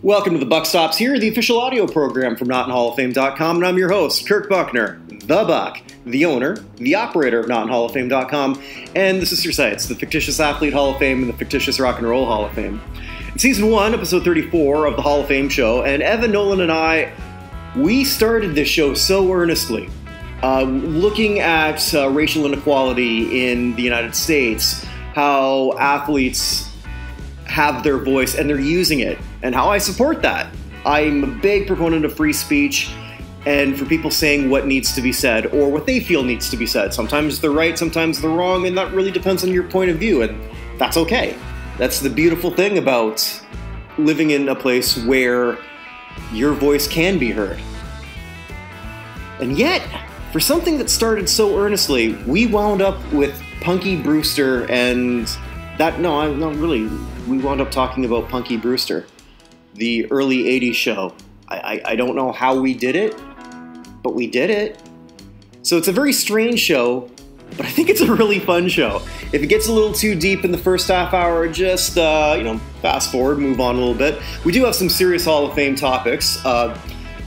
Welcome to the Buck Stops here, the official audio program from NotInHallOfFame.com, and I'm your host, Kirk Buchner, the Buck, the owner, the operator of NotInHallOfFame.com, and the sister sites, the Fictitious Athlete Hall of Fame and the Fictitious Rock and Roll Hall of Fame. In Season 1, Episode 34 of the Hall of Fame show, and Evan Nolan and I, we started this show so earnestly, looking at racial inequality in the United States, how athletes have their voice and they're using it, and how I support that. I'm a big proponent of free speech and for people saying what needs to be said or what they feel needs to be said. Sometimes they're right, sometimes they're wrong, and that really depends on your point of view, and that's okay. That's the beautiful thing about living in a place where your voice can be heard. And yet, for something that started so earnestly, we wound up with Punky Brewster and we wound up talking about Punky Brewster, the early 80s show. I don't know how we did it, but we did it. So it's a very strange show, but I think it's a really fun show. If it gets a little too deep in the first half hour, just, fast forward, move on a little bit. We do have some serious Hall of Fame topics that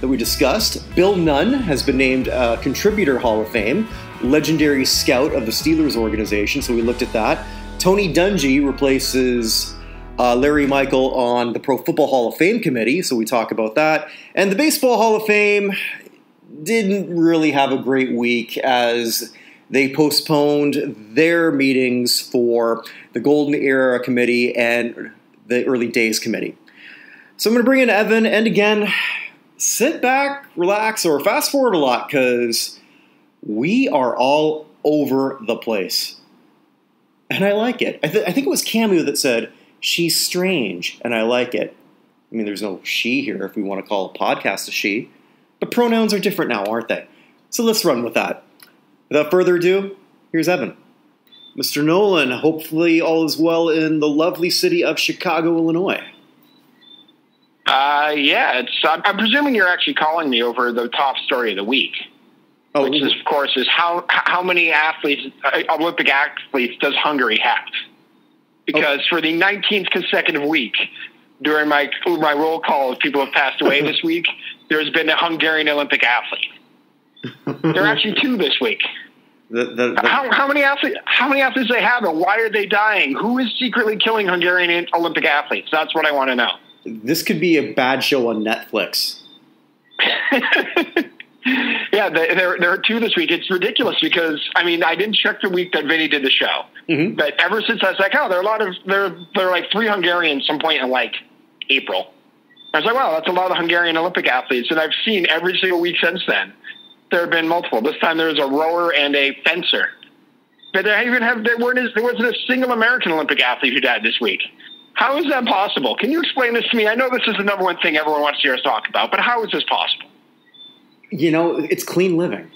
we discussed. Bill Nunn has been named Contributor Hall of Fame, legendary scout of the Steelers organization, so we looked at that. Tony Dungy replaces Larry Michael on the Pro Football Hall of Fame committee, so we talk about that. And the Baseball Hall of Fame didn't really have a great week as they postponed their meetings for the Golden Era Committee and the Early Days Committee. So I'm going to bring in Evan, and again, sit back, relax, or fast forward a lot, because we are all over the place. And I like it. I think it was Camus that said, "She's strange," and I like it. I mean, there's no she here if we want to call a podcast a she, but pronouns are different now, aren't they? So let's run with that. Without further ado, here's Evan. Mr. Nolan, hopefully all is well in the lovely city of Chicago, Illinois. Yeah, I'm presuming you're actually calling me over the top story of the week. Oh, which is, of course, is how many athletes, Olympic athletes, does Hungary have? Because for the 19th consecutive week, during my roll call of people who have passed away this week, there's been a Hungarian Olympic athlete. There are actually two this week. How many athletes do they have, and why are they dying? Who is secretly killing Hungarian Olympic athletes? That's what I want to know. This could be a bad show on Netflix. Yeah, there are two this week. It's ridiculous because, I mean, I didn't check the week that Vinny did the show. Mm-hmm. But ever since I was like, there are like 3 Hungarians some point in like April. I was like, wow, that's a lot of Hungarian Olympic athletes. And I've seen every single week since then. There have been multiple. This time there was a rower and a fencer. But there wasn't a single American Olympic athlete who died this week. How is that possible? Can you explain this to me? I know this is the number one thing everyone wants to hear us talk about, but how is this possible? You know, it's clean living.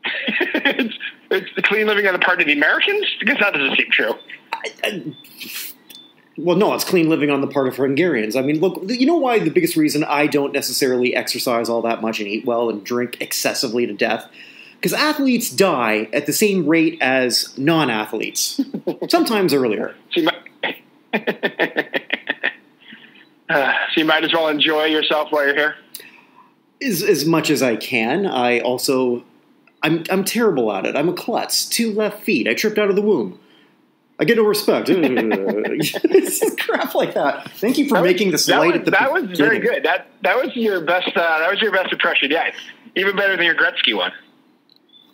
it's the clean living on the part of the Americans? Because that doesn't seem true. Well, no, it's clean living on the part of Hungarians. I mean, look, you know why the biggest reason I don't necessarily exercise all that much and eat well and drink excessively to death? Because athletes die at the same rate as non-athletes, sometimes earlier. So you might as well enjoy yourself while you're here? As much as I can. I'm terrible at it. I'm a klutz. 2 left feet. I tripped out of the womb. I get no respect. It's crap like that. Thank you for making this light at the beginning. That was very good. That was your best. That was your best impression. Yeah, even better than your Gretzky one.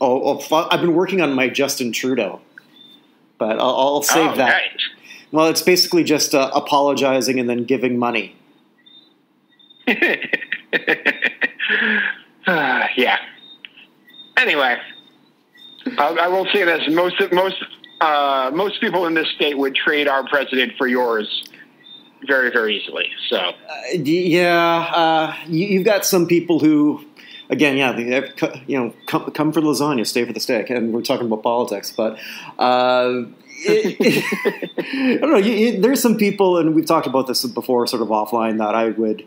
I've been working on my Justin Trudeau, but I'll save that. Right. Well, it's basically just apologizing and then giving money. Yeah. Anyway, I will say this: most people in this state would trade our president for yours very, very easily. So, you've got some people who, again, come for the lasagna, stay for the steak, and we're talking about politics, but. I don't know. There's some people, and we've talked about this before, sort of offline, that I would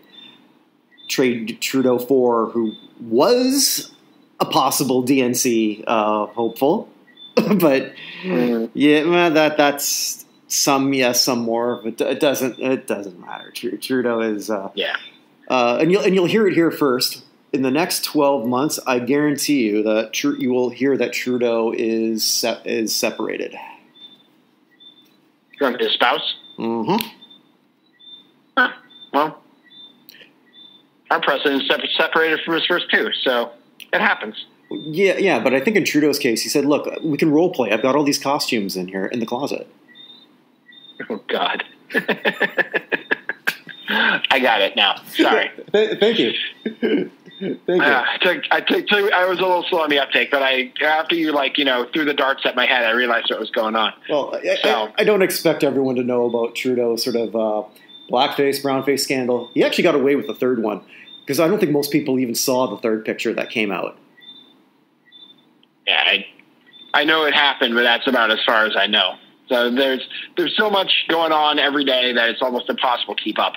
trade Trudeau for, who was a possible DNC hopeful, but yeah, that's Some yes, some more, but it doesn't matter. Trudeau is and you'll hear it here first. In the next 12 months, I guarantee you that you will hear that Trudeau is separated from his spouse. Mm-hmm. Huh. Well, our president is separated from his first two, so it happens. Yeah, but I think in Trudeau's case, he said, "Look, we can role play. I've got all these costumes in here in the closet." Oh God. I got it now. Sorry. Thank you. Thank you. I was a little slow on the uptake, but after you threw the darts at my head, I realized what was going on. Well, I don't expect everyone to know about Trudeau's sort of blackface, brownface scandal. He actually got away with the third one because I don't think most people even saw the third picture that came out. Yeah, I know it happened, but that's about as far as I know. So there's so much going on every day that it's almost impossible to keep up.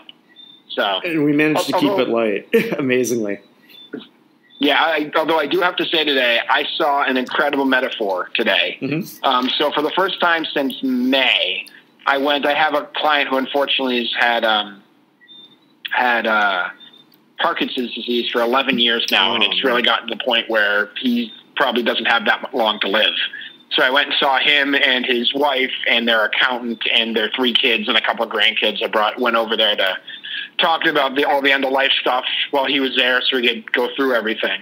So and we managed to keep it light, amazingly. Yeah, although I do have to say today, I saw an incredible metaphor today. Mm-hmm. So for the first time since May, I have a client who unfortunately has had Parkinson's disease for 11 years now, and it's really gotten to the point where he probably doesn't have that long to live. So I went and saw him and his wife and their accountant and their 3 kids and a couple of grandkids. Went over there to talk about all the end-of-life stuff while he was there so we could go through everything.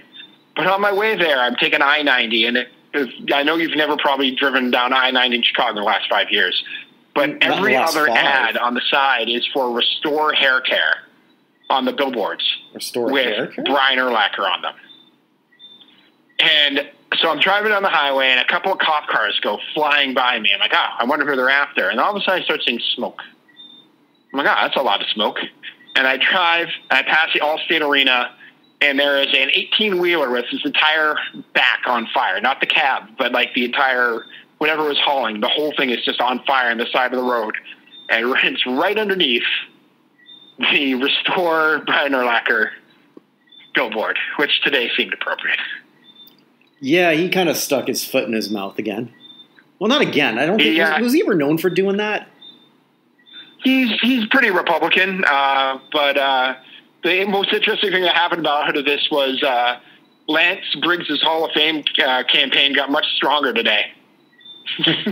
But on my way there, I'm taking I-90, and I know you've never probably driven down I-90 in Chicago in the last 5 years, but every other ad on the side is for Restore Hair Care on the billboards with Brian Urlacher on them. And so I'm driving down the highway, and a couple of cop cars go flying by me. I'm like, I wonder who they're after. And all of a sudden, I start seeing smoke. I'm like, that's a lot of smoke. And I drive, and I pass the Allstate Arena, and there is an 18-wheeler with its entire back on fire. Not the cab, but like the entire, whatever was hauling. The whole thing is just on fire on the side of the road. And it's right underneath the Restore Brian Urlacher billboard, which today seemed appropriate. Yeah, he kind of stuck his foot in his mouth again. Well, not again. I don't think was he ever known for doing that? He's pretty Republican, but the most interesting thing that happened about this was Lance Briggs' Hall of Fame campaign got much stronger today.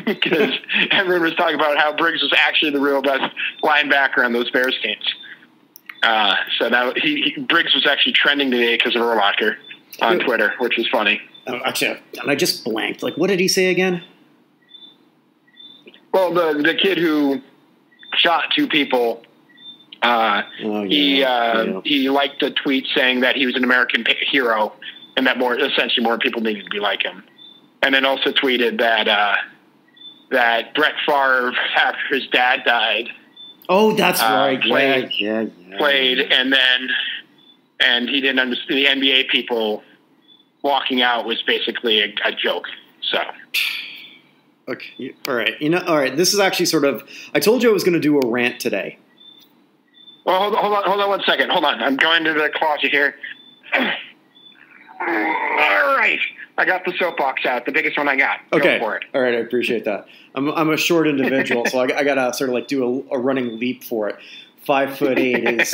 Because everyone was talking about how Briggs was actually the real best linebacker on those Bears teams. So now Briggs was actually trending today because of Urlacher on Twitter, which was funny. Actually, I just blanked. Like, what did he say again? Well, the kid who shot 2 people, he liked a tweet saying that he was an American hero and that essentially more people needed to be like him. And then also tweeted that Brett Favre, after his dad died, oh, that's right, played, and he didn't understand the NBA people walking out was basically a joke. So. Okay. All right. All right. This is actually sort of. I told you I was going to do a rant today. Well, hold on 1 second. Hold on. I'm going to the closet here. All right. I got the soapbox out, the biggest one I got. Okay. Go for it. All right. I appreciate that. I'm a short individual, so I got to sort of like do a running leap for it. 5'8" is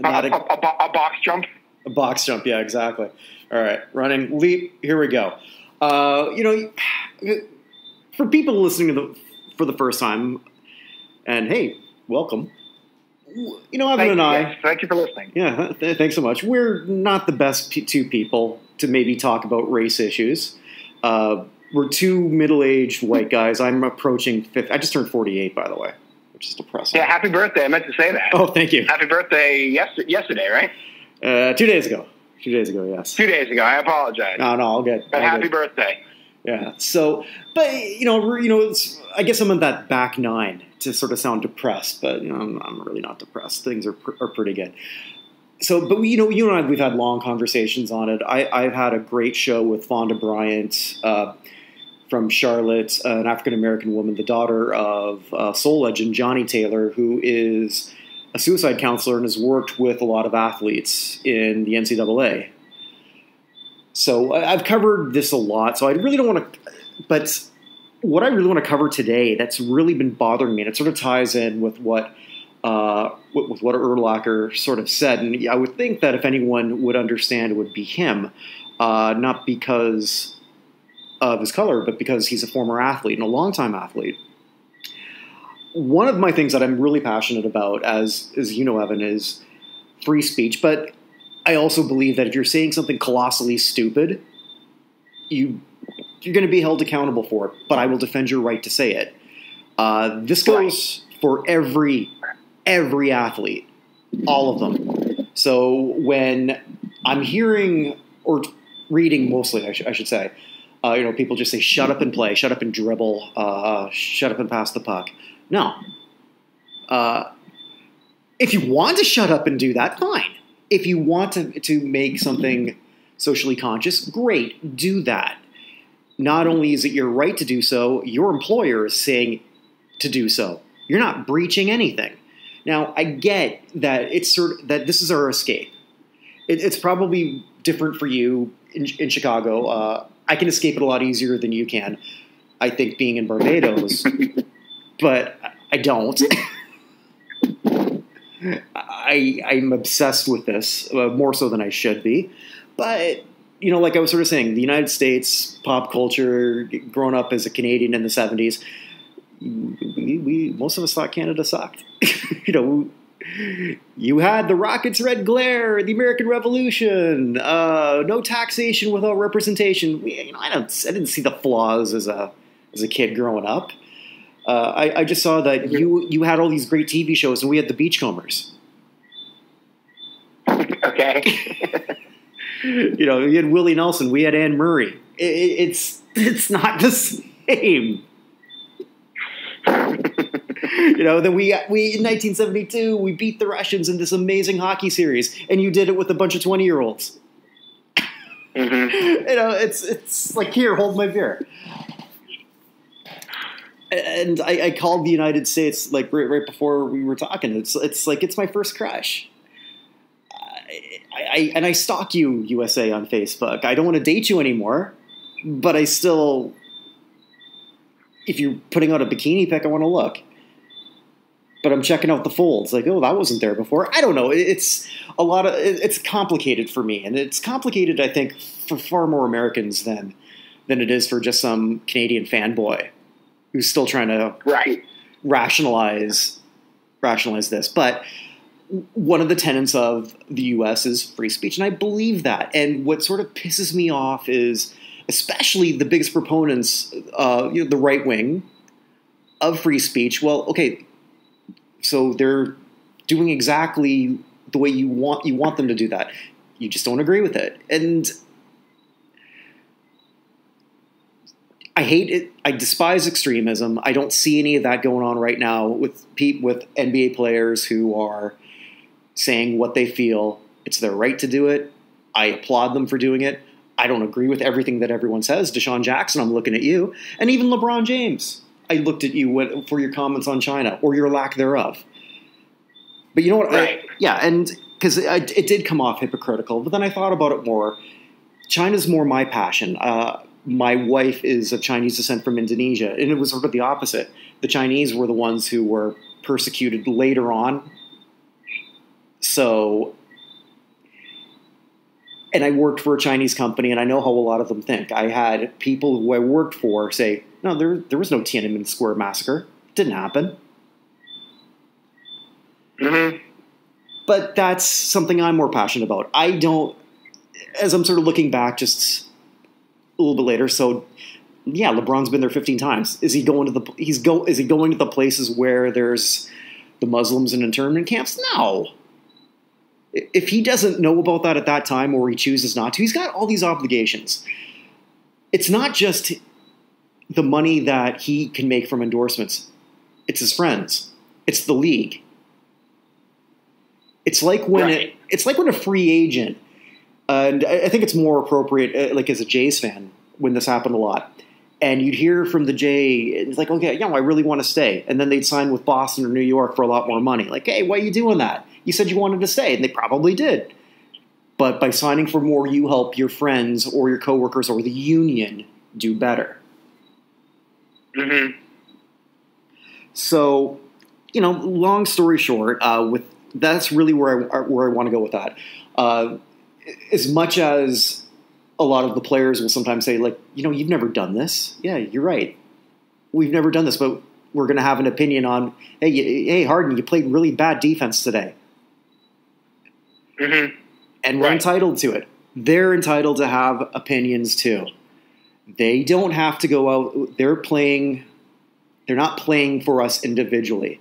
not a box jump. A box jump. Yeah. Exactly. All right. Running leap. Here we go. For people listening for the first time, and hey, welcome. Evan and I. Thank you for listening. Yeah, thanks so much. We're not the best 2 people to maybe talk about race issues. We're 2 middle-aged white guys. I'm approaching 50. I just turned 48, by the way, which is depressing. Yeah, happy birthday. I meant to say that. Oh, thank you. Happy birthday yesterday, right? 2 days ago. 2 days ago, yes. 2 days ago. I apologize. No, all good. But happy birthday. Yeah. So, but I guess I'm in that back 9 to sort of sound depressed, but I'm really not depressed. Things are pretty good. So, but you and I, we've had long conversations on it. I've had a great show with Fonda Bryant from Charlotte, an African American woman, the daughter of soul legend Johnny Taylor, who is a suicide counselor and has worked with a lot of athletes in the NCAA. So I've covered this a lot, so I really don't want to – but what I really want to cover today that's really been bothering me, and it sort of ties in with what Urlacher sort of said, and I would think that if anyone would understand, it would be him, not because of his color, but because he's a former athlete and a longtime athlete. One of my things that I'm really passionate about, as you know, Evan, is free speech, but I also believe that if you're saying something colossally stupid, you're going to be held accountable for it, but I will defend your right to say it. This goes for every athlete, all of them. So when I'm hearing or reading, mostly I should say, people just say, shut up and play, shut up and dribble, shut up and pass the puck. No. If you want to shut up and do that, fine. If you want to make something socially conscious, great, do that. Not only is it your right to do so, your employer is saying to do so. You're not breaching anything. Now, I get that that this is our escape. It's probably different for you in Chicago. I can escape it a lot easier than you can, I think, being in Barbados. But I don't. I'm obsessed with this, more so than I should be. But, like I was sort of saying, the United States, pop culture, growing up as a Canadian in the 70s, we most of us thought Canada sucked. You had the Rockets' red glare, the American Revolution, no taxation without representation. I didn't see the flaws as a kid growing up. I just saw that you had all these great TV shows, and we had the Beachcombers. Okay. You had Willie Nelson, we had Anne Murray. It's not the same. Then we in 1972 we beat the Russians in this amazing hockey series, and you did it with a bunch of 20-year-olds. Mm-hmm. It's like, here, hold my beer. And I called the United States like right before we were talking. It's like it's my first crush. I stalk you, USA, on Facebook. I don't want to date you anymore, but I still, if you're putting out a bikini pic, I want to look. But I'm checking out the folds. Like, oh, that wasn't there before. I don't know. It's complicated for me, and it's complicated, I think, for far more Americans than it is for just some Canadian fanboy who's still trying to rationalize this. But one of the tenets of the U.S. is free speech, and I believe that. And what sort of pisses me off is, especially the biggest proponents, the right wing of free speech. Well, okay, so they're doing exactly the way you want them to do that. You just don't agree with it, and I hate it. I despise extremism. I don't see any of that going on right now with NBA players who are saying what they feel. It's their right to do it. I applaud them for doing it. I don't agree with everything that everyone says. Deshaun Jackson, I'm looking at you. And even LeBron James, I looked at you for your comments on China, or your lack thereof. But you know what? Right. And because it did come off hypocritical, but then I thought about it more. China's more my passion. My wife is of Chinese descent from Indonesia, and it was sort of the opposite. The Chinese were the ones who were persecuted later on. So, and I worked for a Chinese company, and I know how a lot of them think. I had people who I worked for say, no, there was no Tiananmen Square massacre. It didn't happen. Mm-hmm. But that's something I'm more passionate about. I don't, as I'm sort of looking back just a little bit later, so yeah, LeBron's been there 15 times. Is he going to is he going to the places where there's the Muslims and internment camps? No. If he doesn't know about that at that time, or he chooses not to, he's got all these obligations. It's not just the money that he can make from endorsements. It's his friends. It's the league. It's like when a free agent, and I think it's more appropriate, like as a Jays fan, when this happened a lot, and you'd hear from the Jay, it's like, okay, I really want to stay, and then they'd sign with Boston or New York for a lot more money. Like, hey, why are you doing that? You said you wanted to stay, and they probably did. But by signing for more, you help your friends or your coworkers or the union do better. Mm-hmm. So, long story short, that's really where I want to go with that. As much as a lot of the players will sometimes say, like, you've never done this. Yeah, you're right. We've never done this, but we're going to have an opinion on, hey, Harden, you played really bad defense today. Mm-hmm. And we're entitled to it. They're entitled to have opinions too. They don't have to go out. They're not playing for us individually.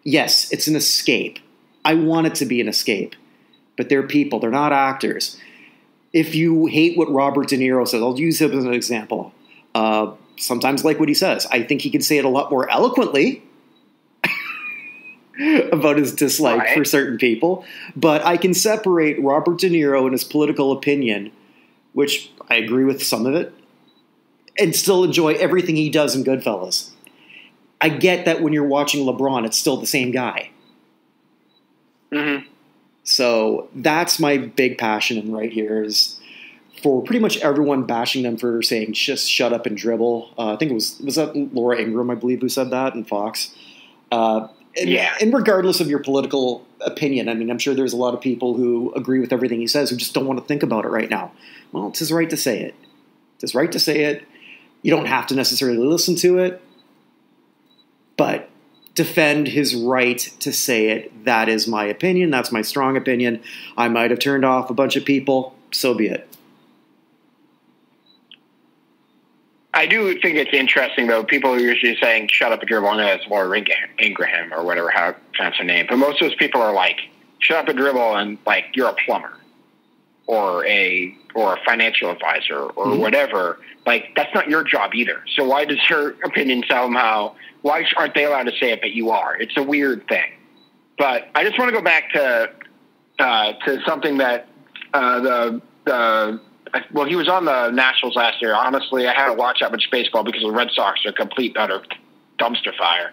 Yes, it's an escape. I want it to be an escape. But they're people. They're not actors. If you hate what Robert De Niro says, I'll use him as an example. Sometimes like what he says. I think he can say it a lot more eloquently about his dislike for certain people. But I can separate Robert De Niro and his political opinion, which I agree with some of it, and still enjoy everything he does in Goodfellas. I get that when you're watching LeBron, it's still the same guy. Mm-hmm. So that's my big passion right here is for pretty much everyone bashing them for saying just shut up and dribble. I think was that Laura Ingraham, I believe, who said that in Fox. And regardless of your political opinion, I mean, I'm sure there's a lot of people who agree with everything he says who just don't want to think about it right now. Well, it's his right to say it. It's his right to say it. You don't have to necessarily listen to it, but defend his right to say it. That is my opinion. That's my strong opinion. I might have turned off a bunch of people. So be it. I do think it's interesting, though. People are usually saying, shut up and dribble, and it's Laura Ingraham or whatever, how to pronounce her name. But most of those people are like, shut up and dribble, and like, you're a plumber or a financial advisor or whatever. Like, that's not your job either. So why does her opinion somehow, why aren't they allowed to say it, but you are? It's a weird thing. But I just want to go back to something that well, he was on the Nationals last year. Honestly, I haven't watched that much baseball because the Red Sox are a complete utter dumpster fire.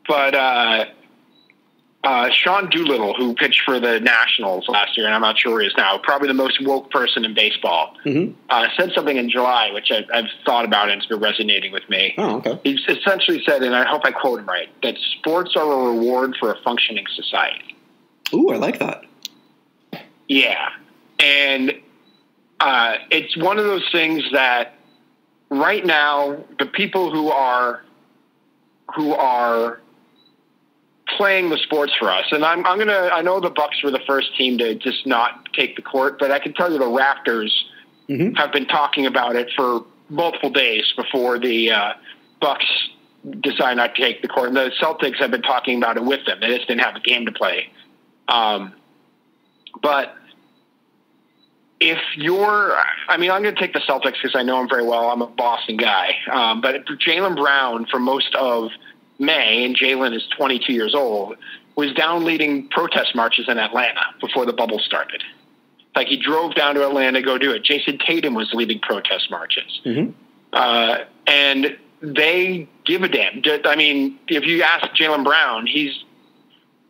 But Sean Doolittle, who pitched for the Nationals last year, and I'm not sure where he is now, probably the most woke person in baseball, said something in July, which I've thought about and it's been resonating with me. Oh, okay. He essentially said, and I hope I quote him right, that sports are a reward for a functioning society. Ooh, I like that. Yeah. And it's one of those things that right now the people who are playing the sports for us, and I know the Bucks were the first team to just not take the court, but I can tell you the Raptors have been talking about it for multiple days before the Bucks decide not to take the court. And the Celtics have been talking about it with them. They just didn't have a game to play. But if I'm going to take the Celtics because I know them very well. I'm a Boston guy. But Jaylen Brown for most of May, and Jaylen is 22 years old, was down leading protest marches in Atlanta before the bubble started. Like, he drove down to Atlanta to go do it. Jason Tatum was leading protest marches. And they give a damn. I mean, if you ask Jaylen Brown, he's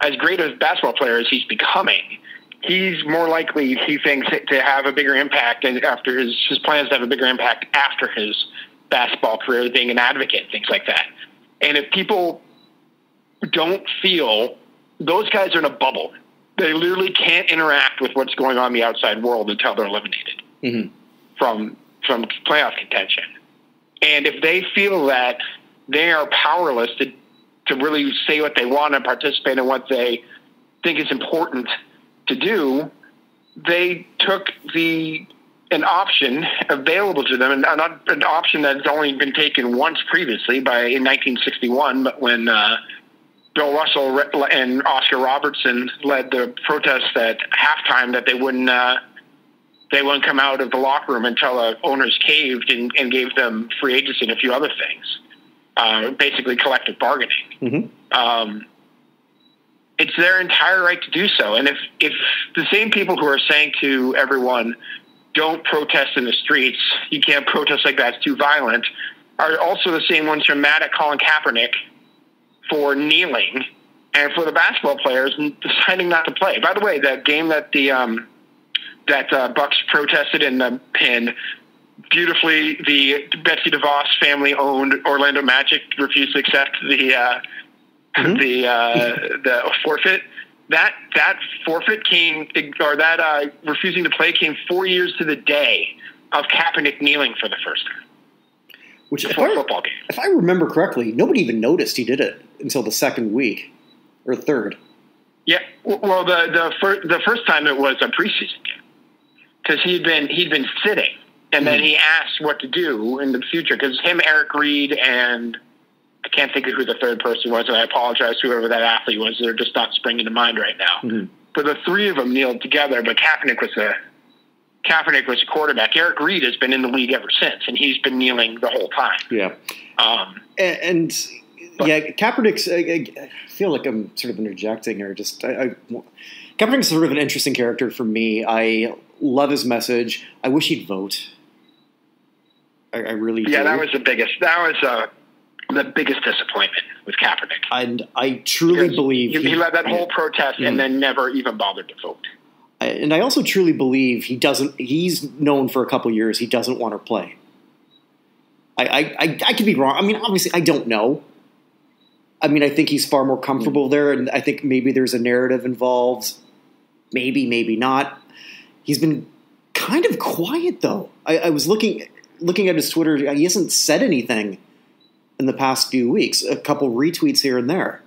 as great a basketball player as he's becoming. He's more likely, he thinks, to have a bigger impact, and after his plans to have a bigger impact after his basketball career, being an advocate, things like that. And if people don't feel, those guys are in a bubble. They literally can't interact with what's going on in the outside world until they're eliminated from playoff contention. And if they feel that they are powerless to really say what they want and participate in what they think is important to do, they took an option available to them, and not an option that's only been taken once previously in 1961, when Bill Russell and Oscar Robertson led the protests at halftime that they wouldn't come out of the locker room until the owners caved and gave them free agency and a few other things, basically collective bargaining. It's their entire right to do so. And if the same people who are saying to everyone, don't protest in the streets, you can't protest like that, it's too violent, are also the same ones who are mad at Colin Kaepernick for kneeling and for the basketball players deciding not to play. By the way, that game that the Bucks protested in the pin, beautifully, the Betsy DeVos family-owned Orlando Magic refused to accept the forfeit. That forfeit came, or that refusing to play came 4 years to the day of Kaepernick kneeling for the first time. Which, if I remember correctly, nobody even noticed he did it until the second week or third. Yeah, well, the first time it was a preseason game because he'd been sitting, and then he asked what to do in the future because him, Eric Reed, and I can't think of who the third person was, and I apologize to whoever that athlete was. They're just not springing to mind right now. Mm-hmm. But the three of them kneeled together, but Kaepernick was a quarterback. Eric Reed has been in the league ever since, and he's been kneeling the whole time. Yeah. Kaepernick's. I feel like I'm sort of interjecting, or just Kaepernick's sort of an interesting character for me. I love his message. I wish he'd vote. I really do. Yeah, that was the biggest. That was the biggest disappointment with Kaepernick. And I truly believe he led that whole protest and then never even bothered to vote. And I also truly believe he doesn't. He's known for a couple of years he doesn't want to play. I could be wrong. I mean, obviously, I don't know. I mean, I think he's far more comfortable there, and I think maybe there's a narrative involved. Maybe not. He's been kind of quiet, though. I was looking at his Twitter. He hasn't said anything in the past few weeks. A couple retweets here and there.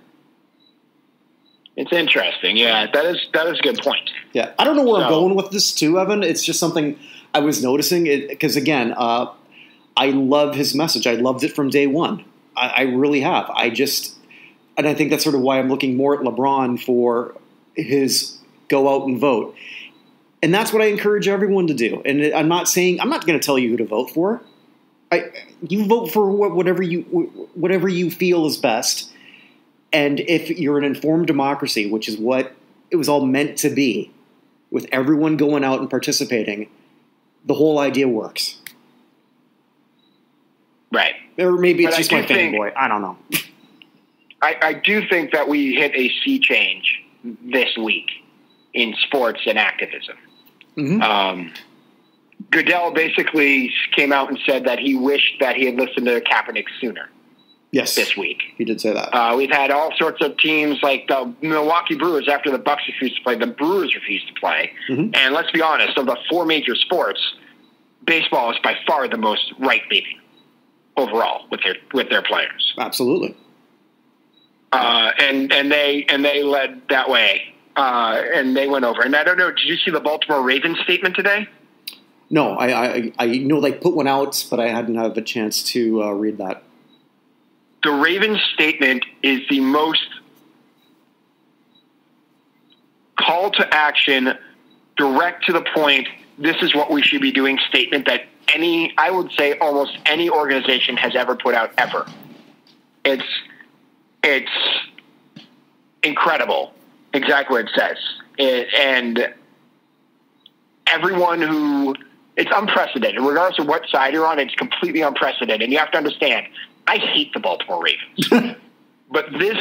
It's interesting. Yeah, that is a good point. Yeah, I don't know where I'm going with this too, Evan. It's just something I was noticing because, again, I love his message. I loved it from day one. I really have. And I think that's sort of why I'm looking more at LeBron for his go out and vote. And that's what I encourage everyone to do. And I'm not going to tell you who to vote for. You vote for whatever you feel is best. And if you're an informed democracy, which is what it was all meant to be, with everyone going out and participating, the whole idea works. Right. Or maybe it's just my fanboy. I don't know. I do think that we hit a sea change this week in sports and activism. Mm-hmm. Goodell basically came out and said that he wished that he had listened to Kaepernick sooner. Yes, this week. He did say that. We've had all sorts of teams like the Milwaukee Brewers after the Bucks refused to play. The Brewers refused to play. Mm-hmm. And let's be honest, of the four major sports, baseball is by far the most right-leaning overall with their players. Absolutely. And they led that way. And they went over. And I don't know, did you see the Baltimore Ravens statement today? No, I know they put one out, but I hadn't had the chance to read that. The Ravens statement is the most call to action, direct to the point, this is what we should be doing statement that I would say almost any organization has ever put out ever. It's incredible, exactly what it says. And everyone it's unprecedented. Regardless of what side you're on, it's completely unprecedented. And you have to understand, I hate the Baltimore Ravens. But this,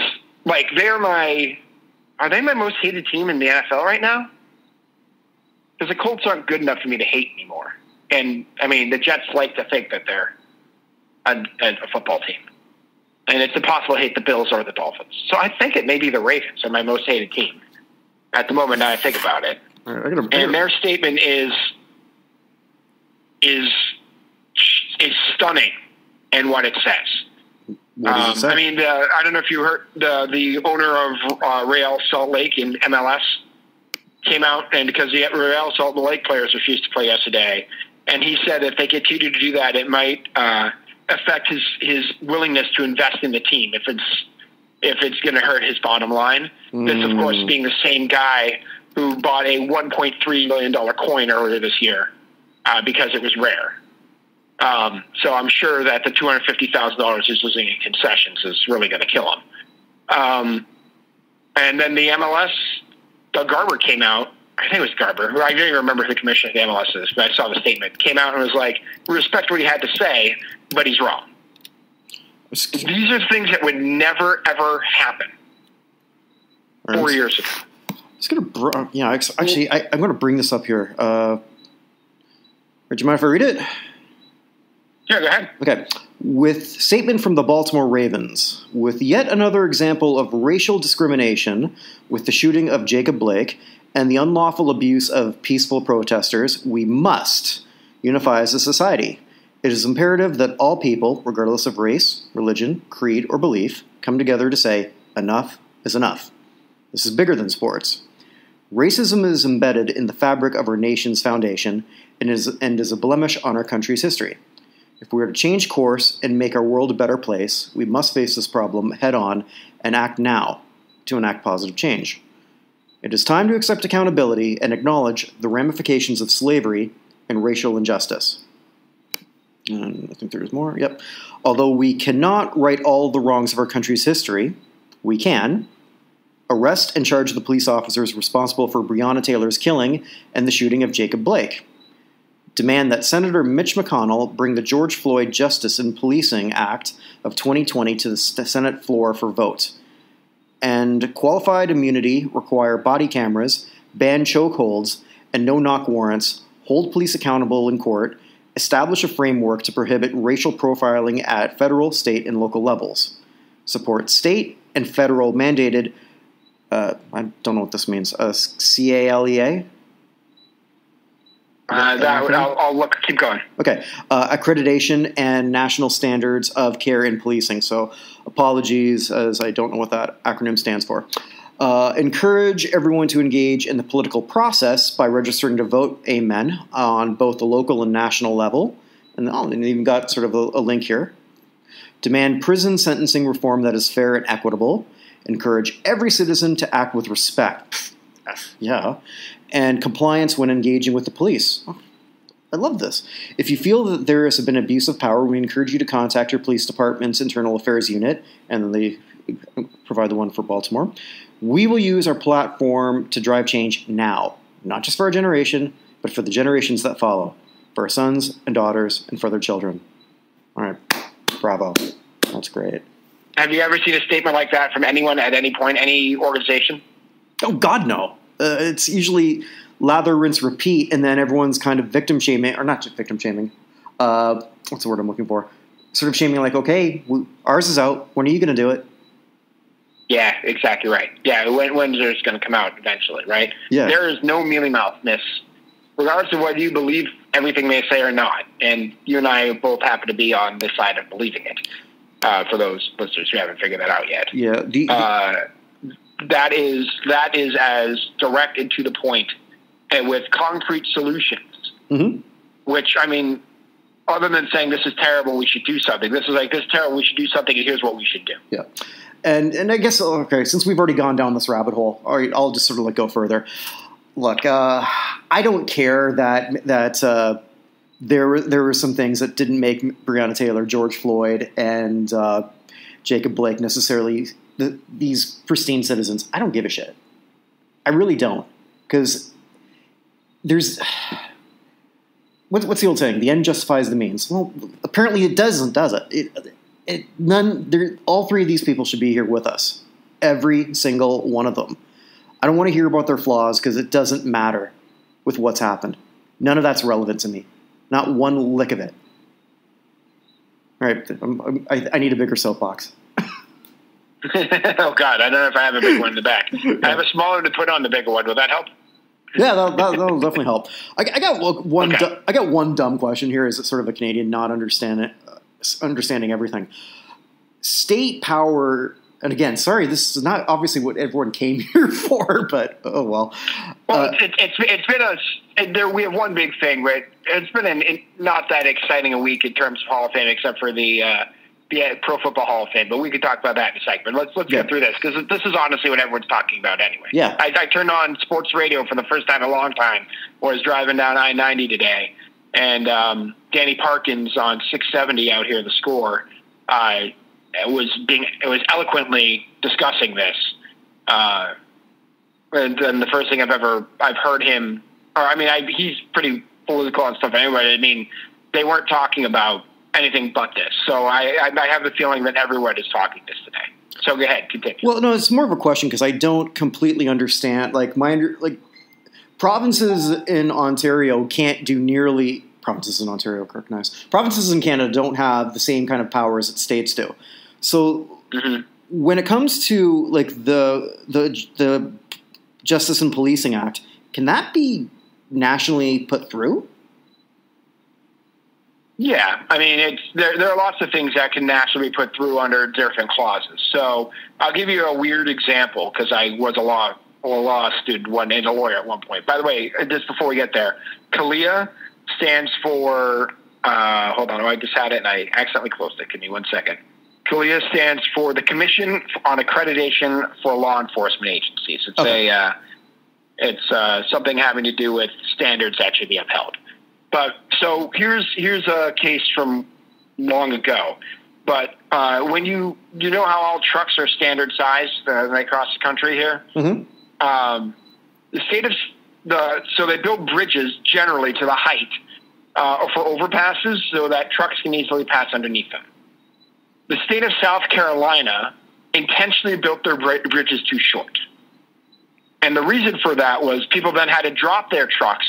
are they my most hated team in the NFL right now? Because the Colts aren't good enough for me to hate anymore. And, I mean, the Jets like to think that they're a football team. And it's impossible to hate the Bills or the Dolphins. So I think it may be the Ravens are my most hated team at the moment now I think about it. And their statement is stunning in what it says. What does it say? I mean, I don't know if you heard the owner of Real Salt Lake in MLS came out, and because the Real Salt Lake players refused to play yesterday, and he said if they continue to do that, it might affect his willingness to invest in the team if it's going to hurt his bottom line. This, of course, being the same guy who bought a $1.3 million coin earlier this year because it was rare. So I'm sure that the $250,000 he's losing in concessions is really going to kill him. And then the MLS, Doug Garber came out. I think it was Garber, who I don't even remember who the commissioner of the MLS is, but I saw the statement. Came out and was like, we respect what he had to say, but he's wrong. These are things that would never, ever happen 4 years ago. I'm going to bring this up here. Do you mind if I read it? Yeah, go ahead. Okay. With statement from the Baltimore Ravens, with yet another example of racial discrimination with the shooting of Jacob Blake and the unlawful abuse of peaceful protesters, we must unify as a society. It is imperative that all people, regardless of race, religion, creed, or belief, come together to say, enough is enough. This is bigger than sports. Racism is embedded in the fabric of our nation's foundation and is a blemish on our country's history. If we are to change course and make our world a better place, we must face this problem head-on and act now to enact positive change. It is time to accept accountability and acknowledge the ramifications of slavery and racial injustice. And I think there's more. Yep. Although we cannot right all the wrongs of our country's history, we can arrest and charge the police officers responsible for Breonna Taylor's killing and the shooting of Jacob Blake. Demand that Senator Mitch McConnell bring the George Floyd Justice in Policing Act of 2020 to the Senate floor for vote. And qualified immunity require body cameras, ban chokeholds, and no-knock warrants, hold police accountable in court, establish a framework to prohibit racial profiling at federal, state, and local levels. Support state and federal mandated, I don't know what this means, CALEA? I'll look. Keep going. Okay. Accreditation and national standards of care in policing. So apologies, as I don't know what that acronym stands for. Encourage everyone to engage in the political process by registering to vote, amen, on both the local and national level. And they even got sort of a link here. Demand prison sentencing reform that is fair and equitable. Encourage every citizen to act with respect. Yeah. And compliance when engaging with the police. Oh, I love this. If you feel that there has been abuse of power, we encourage you to contact your police department's internal affairs unit, and then they provide the one for Baltimore. We will use our platform to drive change now, not just for our generation, but for the generations that follow, for our sons and daughters, and for their children. All right. Bravo. That's great. Have you ever seen a statement like that from anyone at any point, any organization? Oh, God, no. It's usually lather, rinse, repeat, and then everyone's kind of victim shaming, or not just victim shaming. What's the word I'm looking for? Sort of shaming, like, okay, ours is out. When are you going to do it? Yeah, exactly right. Yeah, when's it's going to come out eventually, right? Yeah. There is no mealy-mouthness, regardless of whether you believe everything they say or not. And you and I both happen to be on this side of believing it. For those listeners who haven't figured that out yet. Yeah. That is as direct and to the point, and with concrete solutions. Mm-hmm. Which, I mean, other than saying this is terrible, we should do something. This is like, this is terrible, we should do something, and here's what we should do. Yeah. And I guess, okay, since we've already gone down this rabbit hole, all right, I'll just sort of like go further. Look, I don't care that there were some things that didn't make Breonna Taylor, George Floyd, and Jacob Blake necessarily these pristine citizens. I don't give a shit. I really don't, because there's what's the old saying? The end justifies the means. Well, apparently it doesn't, does it? All three of these people should be here with us. Every single one of them. I don't want to hear about their flaws because it doesn't matter with what's happened. None of that's relevant to me. Not one lick of it. All right, I need a bigger soapbox. Oh, God, I don't know if I have a big one in the back. I have a smaller to put on the bigger one. Will that help? Yeah, that'll definitely help. I got one. Okay. I got one dumb question here. Is it sort of a Canadian not understanding everything? State power, and again, sorry, this is not obviously what everyone came here for, but oh well. Well, it's been we have one big thing, right? It's been not that exciting a week in terms of Hall of Fame, except for the Pro Football Hall of Fame, but we could talk about that in a second. Let's get through this, because this is honestly what everyone's talking about anyway. Yeah. I turned on sports radio for the first time in a long time when I was driving down I-90 today, and Danny Parkins on 670 out here, the score, was eloquently discussing this. And the first thing I've heard him, or I mean, he's pretty political and stuff anyway. I mean, they weren't talking about anything but this. So I have the feeling that everyone is talking this today. So go ahead, continue. Well, no, it's more of a question because I don't completely understand. Provinces in Ontario can't do nearly provinces in Ontario, Kirk, nice. Provinces in Canada don't have the same kind of powers that states do. So when it comes to like the Justice and Policing Act, can that be nationally put through? Yeah, I mean, there are lots of things that can nationally be put through under different clauses. So I'll give you a weird example because I was a law student and a lawyer at one point. By the way, just before we get there, CALEA stands for hold on, I just had it and I accidentally closed it. Give me 1 second. CALEA stands for the Commission on Accreditation for Law Enforcement Agencies. It's something having to do with standards that should be upheld. But so here's a case from long ago. But when you know how all trucks are standard size across the country here, the state of so they build bridges generally to the height for overpasses so that trucks can easily pass underneath them. The state of South Carolina intentionally built their bridges too short. And the reason for that was people then had to drop their trucks,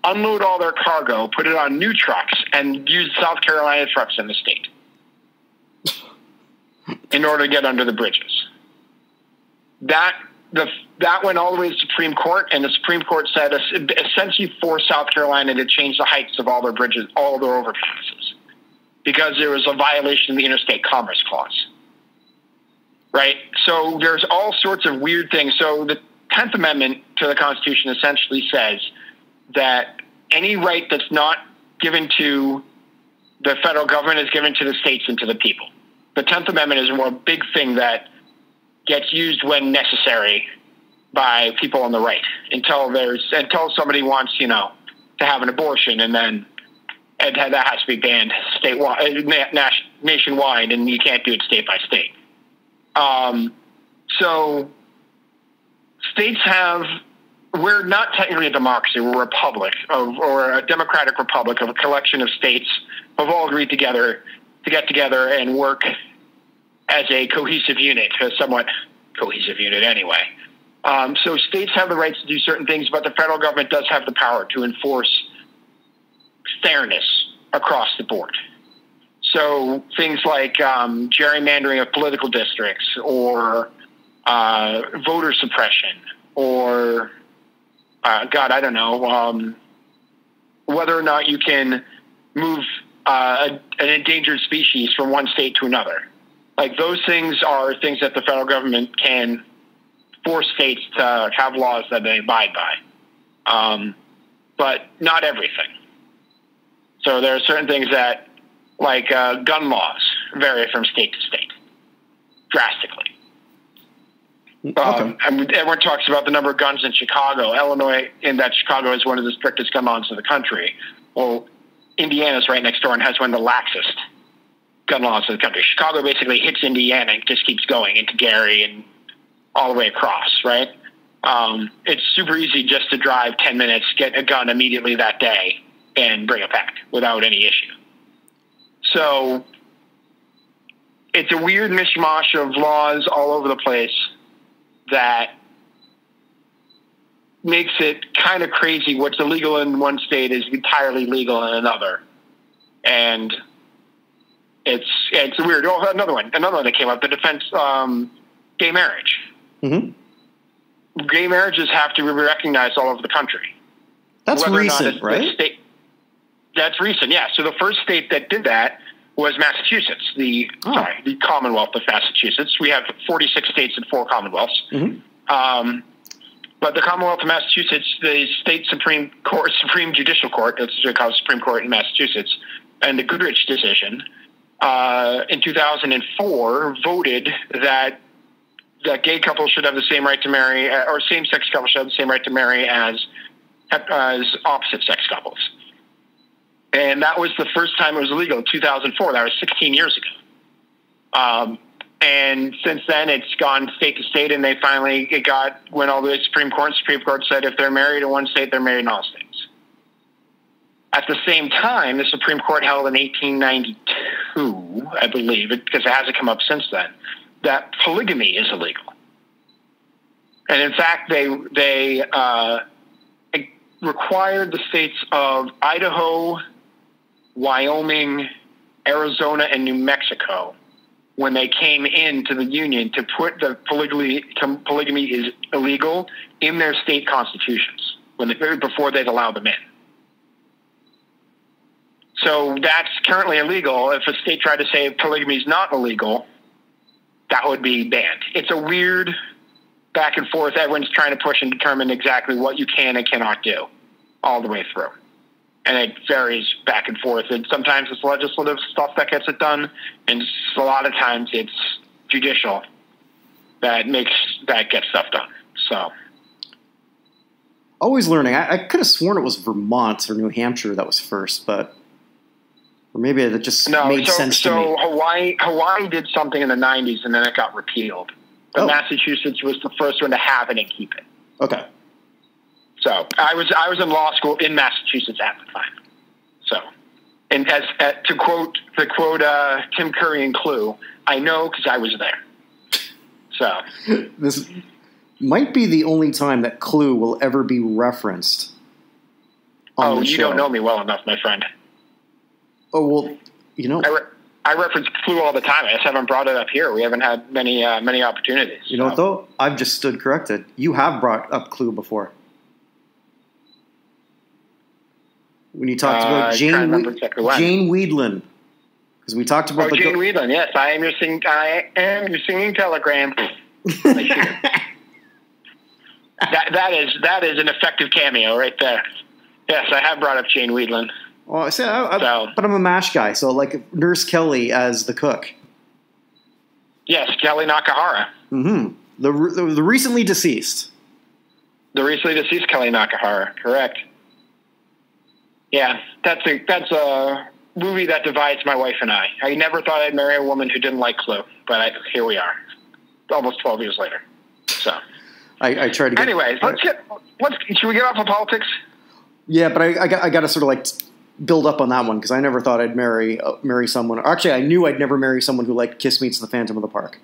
unload all their cargo, put it on new trucks, and use South Carolina trucks in the state in order to get under the bridges. That went all the way to the Supreme Court, and the Supreme Court said essentially forced South Carolina to change the heights of all their bridges, all their overpasses, because there was a violation of the Interstate Commerce Clause. Right? So there's all sorts of weird things. So the 10th Amendment to the Constitution essentially says that any right that's not given to the federal government is given to the states and to the people. The 10th Amendment is a more big thing that gets used when necessary by people on the right until somebody wants, to have an abortion, and then that has to be banned nationwide, and you can't do it state by state. So states we're not technically a democracy, we're a republic, or a democratic republic of a collection of states who have all agreed together to get together and work as a cohesive unit, a somewhat cohesive unit anyway. So states have the rights to do certain things, but the federal government does have the power to enforce fairness across the board. So things like gerrymandering of political districts, or voter suppression, or whether or not you can move an endangered species from one state to another. Like, those things are things that the federal government can force states to have laws that they abide by, but not everything. So there are certain things that, like gun laws, vary from state to state drastically. Okay. Everyone talks about the number of guns in Chicago. Illinois, in that Chicago is one of the strictest gun laws in the country. Well, Indiana's right next door and has one of the laxest gun laws in the country. Chicago basically hits Indiana and just keeps going into Gary and all the way across, right? It's super easy just to drive 10 minutes, get a gun immediately that day, and bring it back without any issue. So it's a weird mishmash of laws all over the place that makes it kind of crazy. What's illegal in one state is entirely legal in another. And it's weird. Oh, another one that came up, the defense, gay marriage. Mm-hmm. Gay marriages have to be recognized all over the country. That's recent, right? That's recent, yeah. So the first state that did that was Massachusetts, the Commonwealth of Massachusetts. We have 46 states and 4 commonwealths. Mm-hmm. But the Commonwealth of Massachusetts, the state Supreme Judicial Court, that's what they call Supreme Court in Massachusetts, and the Goodrich decision in 2004 voted that gay couples should have the same right to marry, or same-sex couples should have the same right to marry as opposite-sex couples. And that was the first time it was illegal in 2004. That was 16 years ago. And since then, it's gone state to state, and went all the way to the Supreme Court. Supreme Court said if they're married in one state, they're married in all states. At the same time, the Supreme Court held in 1892, I believe, because it hasn't come up since then, that polygamy is illegal. And in fact, they required the states of Idaho, Wyoming, Arizona, and New Mexico when they came into the Union to put the polygamy is illegal in their state constitutions before they'd allow them in. So that's currently illegal. If a state tried to say polygamy is not illegal, that would be banned. It's a weird back and forth. Everyone's trying to push and determine exactly what you can and cannot do all the way through. And it varies back and forth. And sometimes it's legislative stuff that gets it done, and a lot of times it's judicial that gets stuff done. So, always learning. I could have sworn it was Vermont or New Hampshire that was first, but or maybe that just made sense to me. So Hawaii did something in the 90s, and then it got repealed. But Massachusetts was the first one to have it and keep it. Okay. So I was in law school in Massachusetts at the time. So, and to quote Tim Curry in Clue, I know because I was there. So this might be the only time that Clue will ever be referenced on the show. You don't know me well enough, my friend. Oh well, you know. I reference Clue all the time. I just haven't brought it up here. We haven't had many opportunities. You know what, though? I've just stood corrected. You have brought up Clue before. When you talked about Jane Weedland. Because we talked about Jane Weedland, yes. I am your singing telegram. that is an effective cameo right there. Yes, I have brought up Jane Weedland. Well, but I'm a MASH guy, so like Nurse Kelly as the cook. Yes, Kelly Nakahara. Mm-hmm. The recently deceased. The recently deceased Kelly Nakahara, correct. Yeah, that's a movie that divides my wife and I. I never thought I'd marry a woman who didn't like Clue, but here we are, almost 12 years later. So, I tried to get... Anyways, should we get off of politics? Yeah, but I got to sort of like build up on that one because I never thought I'd marry someone. Actually, I knew I'd never marry someone who liked Kiss Meets the Phantom of the Park.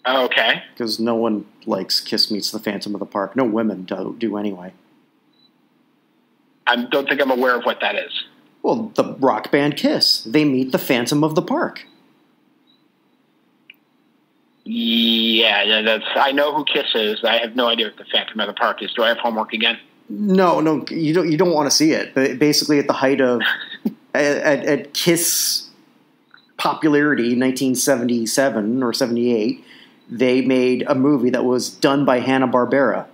Okay. Because no one likes Kiss Meets the Phantom of the Park. No women do anyway. I don't think I'm aware of what that is. Well, the rock band Kiss. They meet the Phantom of the Park. Yeah, I know who Kiss is. I have no idea what the Phantom of the Park is. Do I have homework again? No, you don't want to see it. But basically, at the height of at Kiss popularity, 1977 or 78, they made a movie that was done by Hanna-Barbera.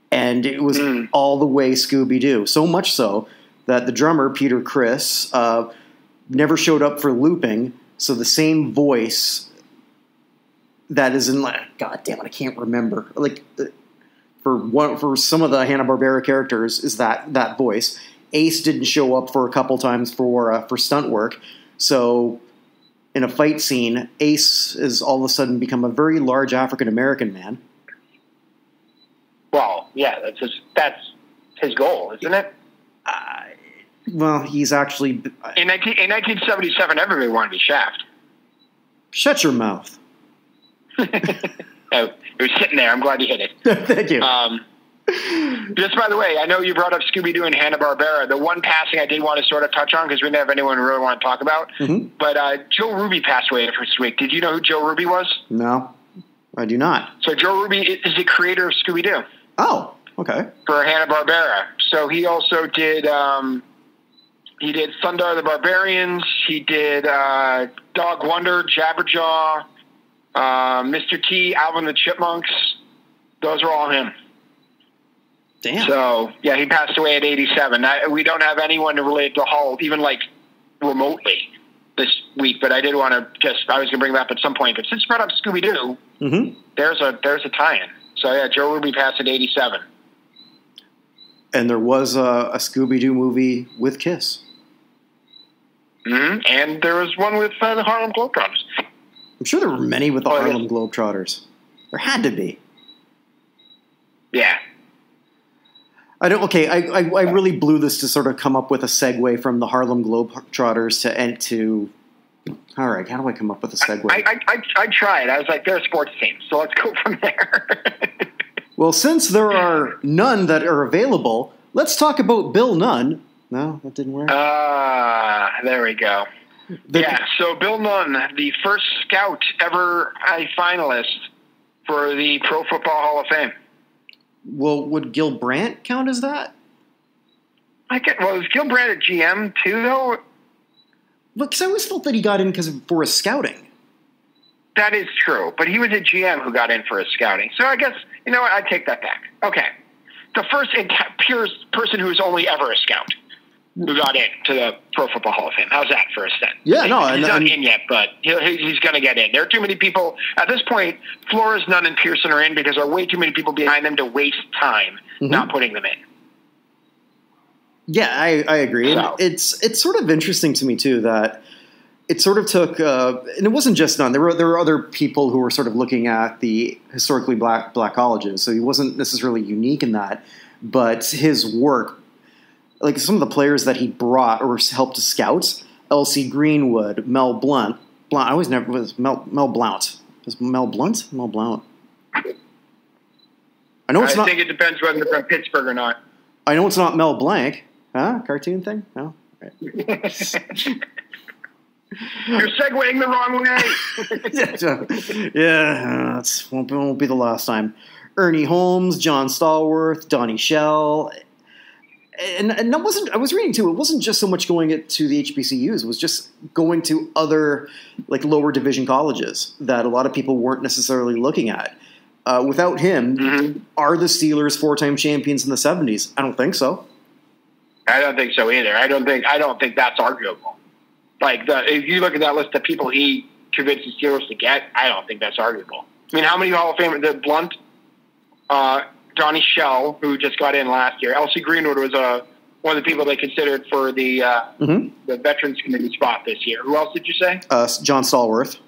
And it was all the way Scooby-Doo. So much so that the drummer, Peter Criss, never showed up for looping. So the same voice that is in, like, God damn it, I can't remember. Like, for some of the Hanna-Barbera characters is that voice. Ace didn't show up for a couple times for stunt work. So in a fight scene, Ace has all of a sudden become a very large African-American man. Well, yeah, that's his goal, isn't it? Well, he's actually... In 1977, everybody wanted to be Shaft. Shut your mouth. It was sitting there. I'm glad you hit it. Thank you. Just by the way, I know you brought up Scooby-Doo and Hanna-Barbera. The one passing I did want to sort of touch on because we didn't have anyone we really want to talk about. Mm-hmm. But Joe Ruby passed away this week. Did you know who Joe Ruby was? No, I do not. So Joe Ruby is the creator of Scooby-Doo. Oh, okay. For Hanna-Barbera. So he also did Thundar the Barbarians. He did Dog Wonder, Jabberjaw, Mr. T, Alvin the Chipmunks. Those are all him. Damn. So, yeah, he passed away at 87. We don't have anyone to relate to Hull, even like remotely this week, but I did want to I was going to bring that up at some point. But since you brought up Scooby-Doo, there's a tie-in. So, yeah, Joe Ruby passed at 87. And there was a Scooby-Doo movie with Kiss. Mm-hmm. And there was one with the Harlem Globetrotters. I'm sure there were many with the Harlem Globetrotters. There had to be. Yeah. I really blew this to sort of come up with a segue from the Harlem Globetrotters to all right, how do I come up with a segue? I tried. I was like, they're a sports team, so let's go from there. Well, since there are none that are available, let's talk about Bill Nunn. No, that didn't work. There we go. So Bill Nunn, the first scout ever a finalist for the Pro Football Hall of Fame. Well, would Gil Brandt count as that? Is Gil Brandt a GM too, though? Because I always felt that he got in for his scouting. That is true, but he was a GM who got in for his scouting. So I guess, you know what, I'd take that back. Okay. The first pure person who was only ever a scout who got in to the Pro Football Hall of Fame. How's that for a set? Yeah, he's not in yet, but he's going to get in. There are too many people. At this point, Flores, Nunn, and Pearson are in because there are way too many people behind them to waste time not putting them in. Yeah, I agree. So. It's sort of interesting to me, too, that it sort of took and it wasn't just Nunn. There were other people who were sort of looking at the historically black colleges, so he wasn't necessarily unique in that. But his work, like some of the players that he brought or helped to scout, L.C. Greenwood, Mel Blount. I always never was Mel Blount. Was Mel Blount? Mel Blount. I know it's not. I think it depends whether they're from Pittsburgh or not. I know it's not Mel Blanc. Huh? Cartoon thing? No. Right. You're segueing the wrong way. Yeah, won't be the last time. Ernie Holmes, John Stallworth, Donnie Shell. And that wasn't. I was reading too. It wasn't just so much going to the HBCUs. It was just going to other like lower division colleges that a lot of people weren't necessarily looking at. Without him, are the Steelers 4-time champions in the 70s? I don't think so. I don't think so either. I don't think that's arguable. Like if you look at that list of people he convinced the Steelers to get, I don't think that's arguable. I mean, how many Hall of Famers? The Blunt. Donnie Shell, who just got in last year. L.C. Greenwood was one of the people they considered for the Veterans Committee spot this year. Who else did you say? John Stallworth.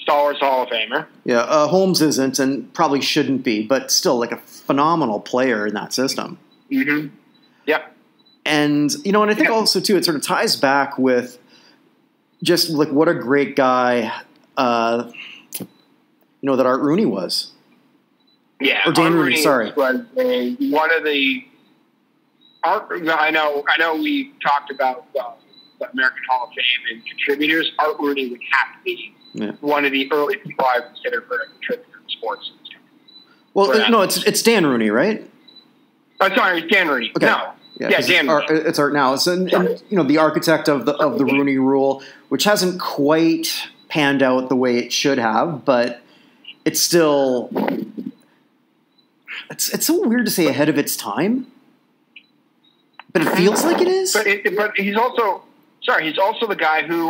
Stallworth's Hall of Famer. Yeah, Holmes isn't and probably shouldn't be, but still like a phenomenal player in that system. Mm-hmm. Yep. And, and I think also, too, it sort of ties back with just like what a great guy, that Art Rooney was. Yeah, or Dan Rooney. Sorry, was one of the. I know. We talked about the American Hall of Fame and contributors. Art Rooney would have to be one of the early people I consider for a contributor in sports. Well, no, it's Dan Rooney, right? Oh, sorry, it's Dan Rooney. Okay. No, Dan Rooney. It's Art now. And the architect of the Rooney Rule, which hasn't quite panned out the way it should have, but it's still. It's so weird to say ahead of its time, but it feels like it is. But he's also the guy who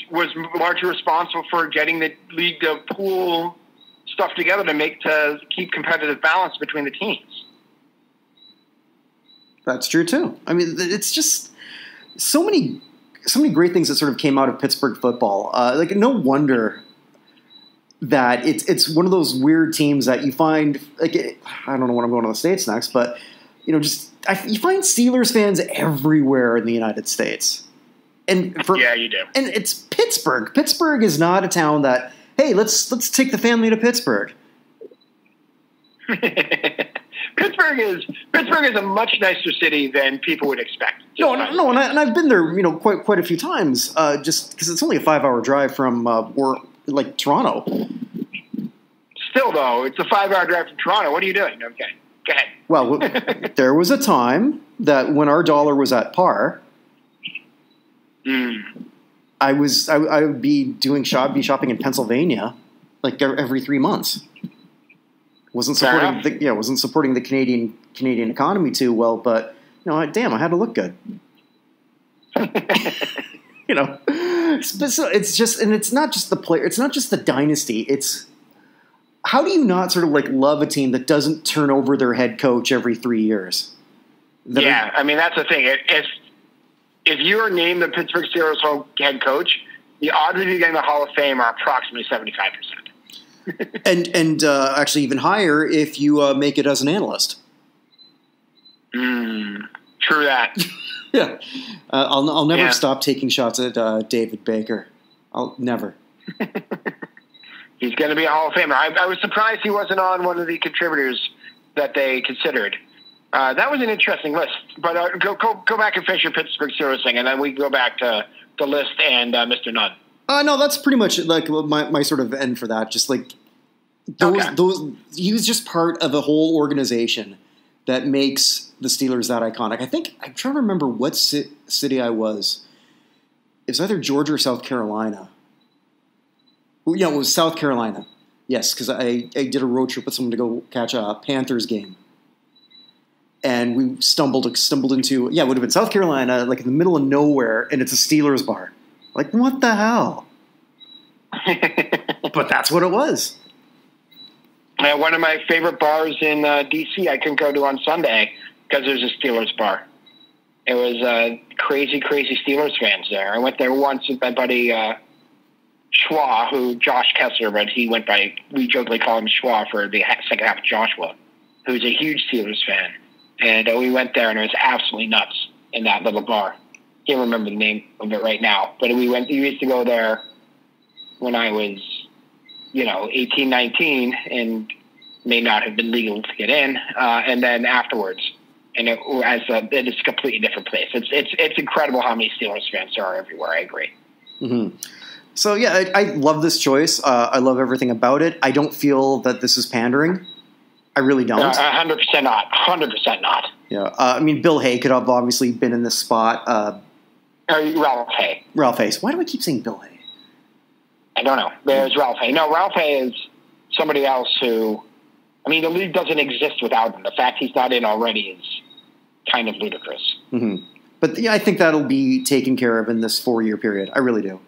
was largely responsible for getting the league to pool stuff together to keep competitive balance between the teams. That's true too. I mean, it's just so many great things that sort of came out of Pittsburgh football. No wonder that it's one of those weird teams that you find, like, I don't know when I'm going to the States next, but, you find Steelers fans everywhere in the United States. And you do. And it's Pittsburgh. Pittsburgh is not a town that, hey, let's take the family to Pittsburgh. Pittsburgh is a much nicer city than people would expect. No, and I've been there, quite a few times, just because it's only a 5-hour drive from Toronto. Still, though, it's a 5-hour drive from Toronto. What are you doing? Okay, go ahead. Well, there was a time that when our dollar was at par, I would be shopping in Pennsylvania like every 3 months. Wasn't supporting the Canadian economy too well, but damn, I had to look good. So it's just, and it's not just the player, it's not just the dynasty. It's how do you not sort of love a team that doesn't turn over their head coach every 3 years? I mean that's the thing. If you are named the Pittsburgh Steelers head coach, the odds of you getting the Hall of Fame are approximately 75%. and actually even higher if you make it as an analyst. True that. Yeah, I'll never stop taking shots at David Baker. I'll never. He's going to be a Hall of Famer. I was surprised he wasn't on one of the contributors that they considered. That was an interesting list. But go back and finish your Pittsburgh Steelers thing, and then we go back to the list and Mr. Nunn. No, that's pretty much like my sort of end for that. Just like those, he was just part of a whole organization that makes the Steelers that iconic. I'm trying to remember what city I was. It was either Georgia or South Carolina. Well, yeah, it was South Carolina. Yes, because I did a road trip with someone to go catch a Panthers game. And we stumbled into, it would have been South Carolina, like in the middle of nowhere, and it's a Steelers bar. Like, what the hell? But that's what it was. One of my favorite bars in D.C. I couldn't go to on Sunday because there's a Steelers bar. It was crazy, crazy Steelers fans there. I went there once with my buddy Schwa, Josh Kessler, but we jokingly call him Schwa for the second half of Joshua, who's a huge Steelers fan. And we went there, and it was absolutely nuts in that little bar. Can't remember the name of it right now, but we used to go there when I was, 18, 19, and may not have been legal to get in, and then afterwards. And it is a completely different place. It's incredible how many Steelers fans there are everywhere. I agree. Mm-hmm. So, yeah, I love this choice. I love everything about it. I don't feel that this is pandering. I really don't. 100% not. 100% not. Yeah. Bill Hay could have obviously been in this spot. Ralph Hay. Ralph Hay. Why do I keep saying Bill Hay? I don't know. There's Ralph Hay. No, Ralph Hay is somebody else who, the league doesn't exist without him. The fact he's not in already is kind of ludicrous. Mm-hmm. But I think that'll be taken care of in this 4-year period. I really do.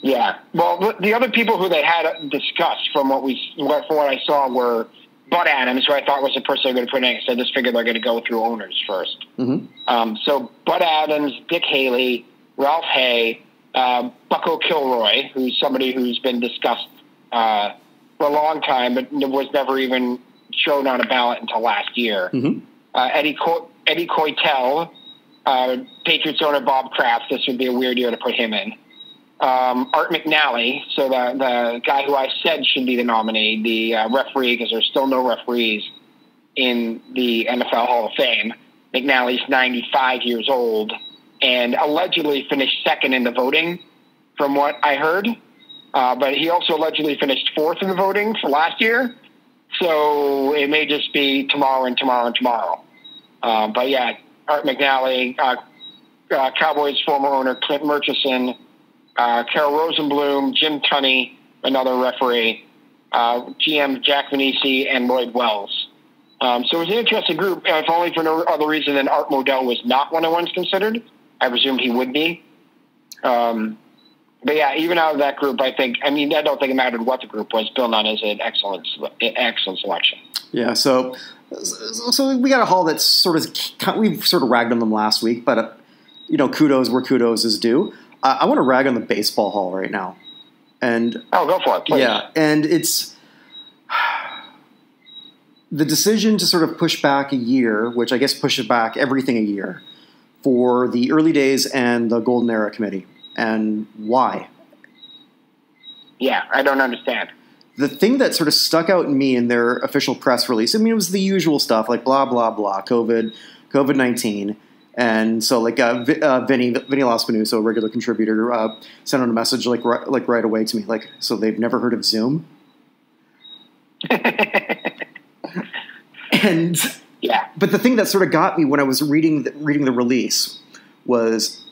Yeah. Well, the other people who they had discussed from what I saw were Bud Adams, who I thought was the person they're going to put in. I just figured they're going to go through owners first. Mm-hmm. So Bud Adams, Dick Haley, Ralph Hay, Bucko Kilroy, who's somebody who's been discussed for a long time, but was never even shown on a ballot until last year. Mm-hmm. Eddie Coytel, Patriots owner Bob Kraft. This would be a weird year to put him in. Art McNally, so the guy who I said should be the nominee, the referee, because there's still no referees in the NFL Hall of Fame. McNally's 95 years old and allegedly finished second in the voting, from what I heard. But he also allegedly finished fourth in the voting for last year. So it may just be tomorrow and tomorrow and tomorrow. But yeah, Art McNally, Cowboys former owner Clint Murchison, Carol Rosenblum, Jim Tunney, another referee, GM Jack Venisi, and Lloyd Wells. So it was an interesting group, if only for no other reason than Art Modell was not one of the ones considered. I presumed he would be. But yeah, even out of that group, I don't think it mattered what the group was. Bill Nunn is an excellent selection. Yeah, so we got a hall that's we've sort of ragged on them last week, but kudos where kudos is due. I want to rag on the baseball hall right now. And go for it, please. Yeah, and it's the decision to sort of push back a year, which I guess pushes back everything a year, for the early days and the Golden Era Committee. And why? Yeah, I don't understand. The thing that sort of stuck out in me in their official press release, it was the usual stuff, like blah, blah, blah, COVID-19. And so, Vinny Laspinu, a regular contributor, sent out a message right away to me, so they've never heard of Zoom. And yeah, but the thing that sort of got me when I was reading the release was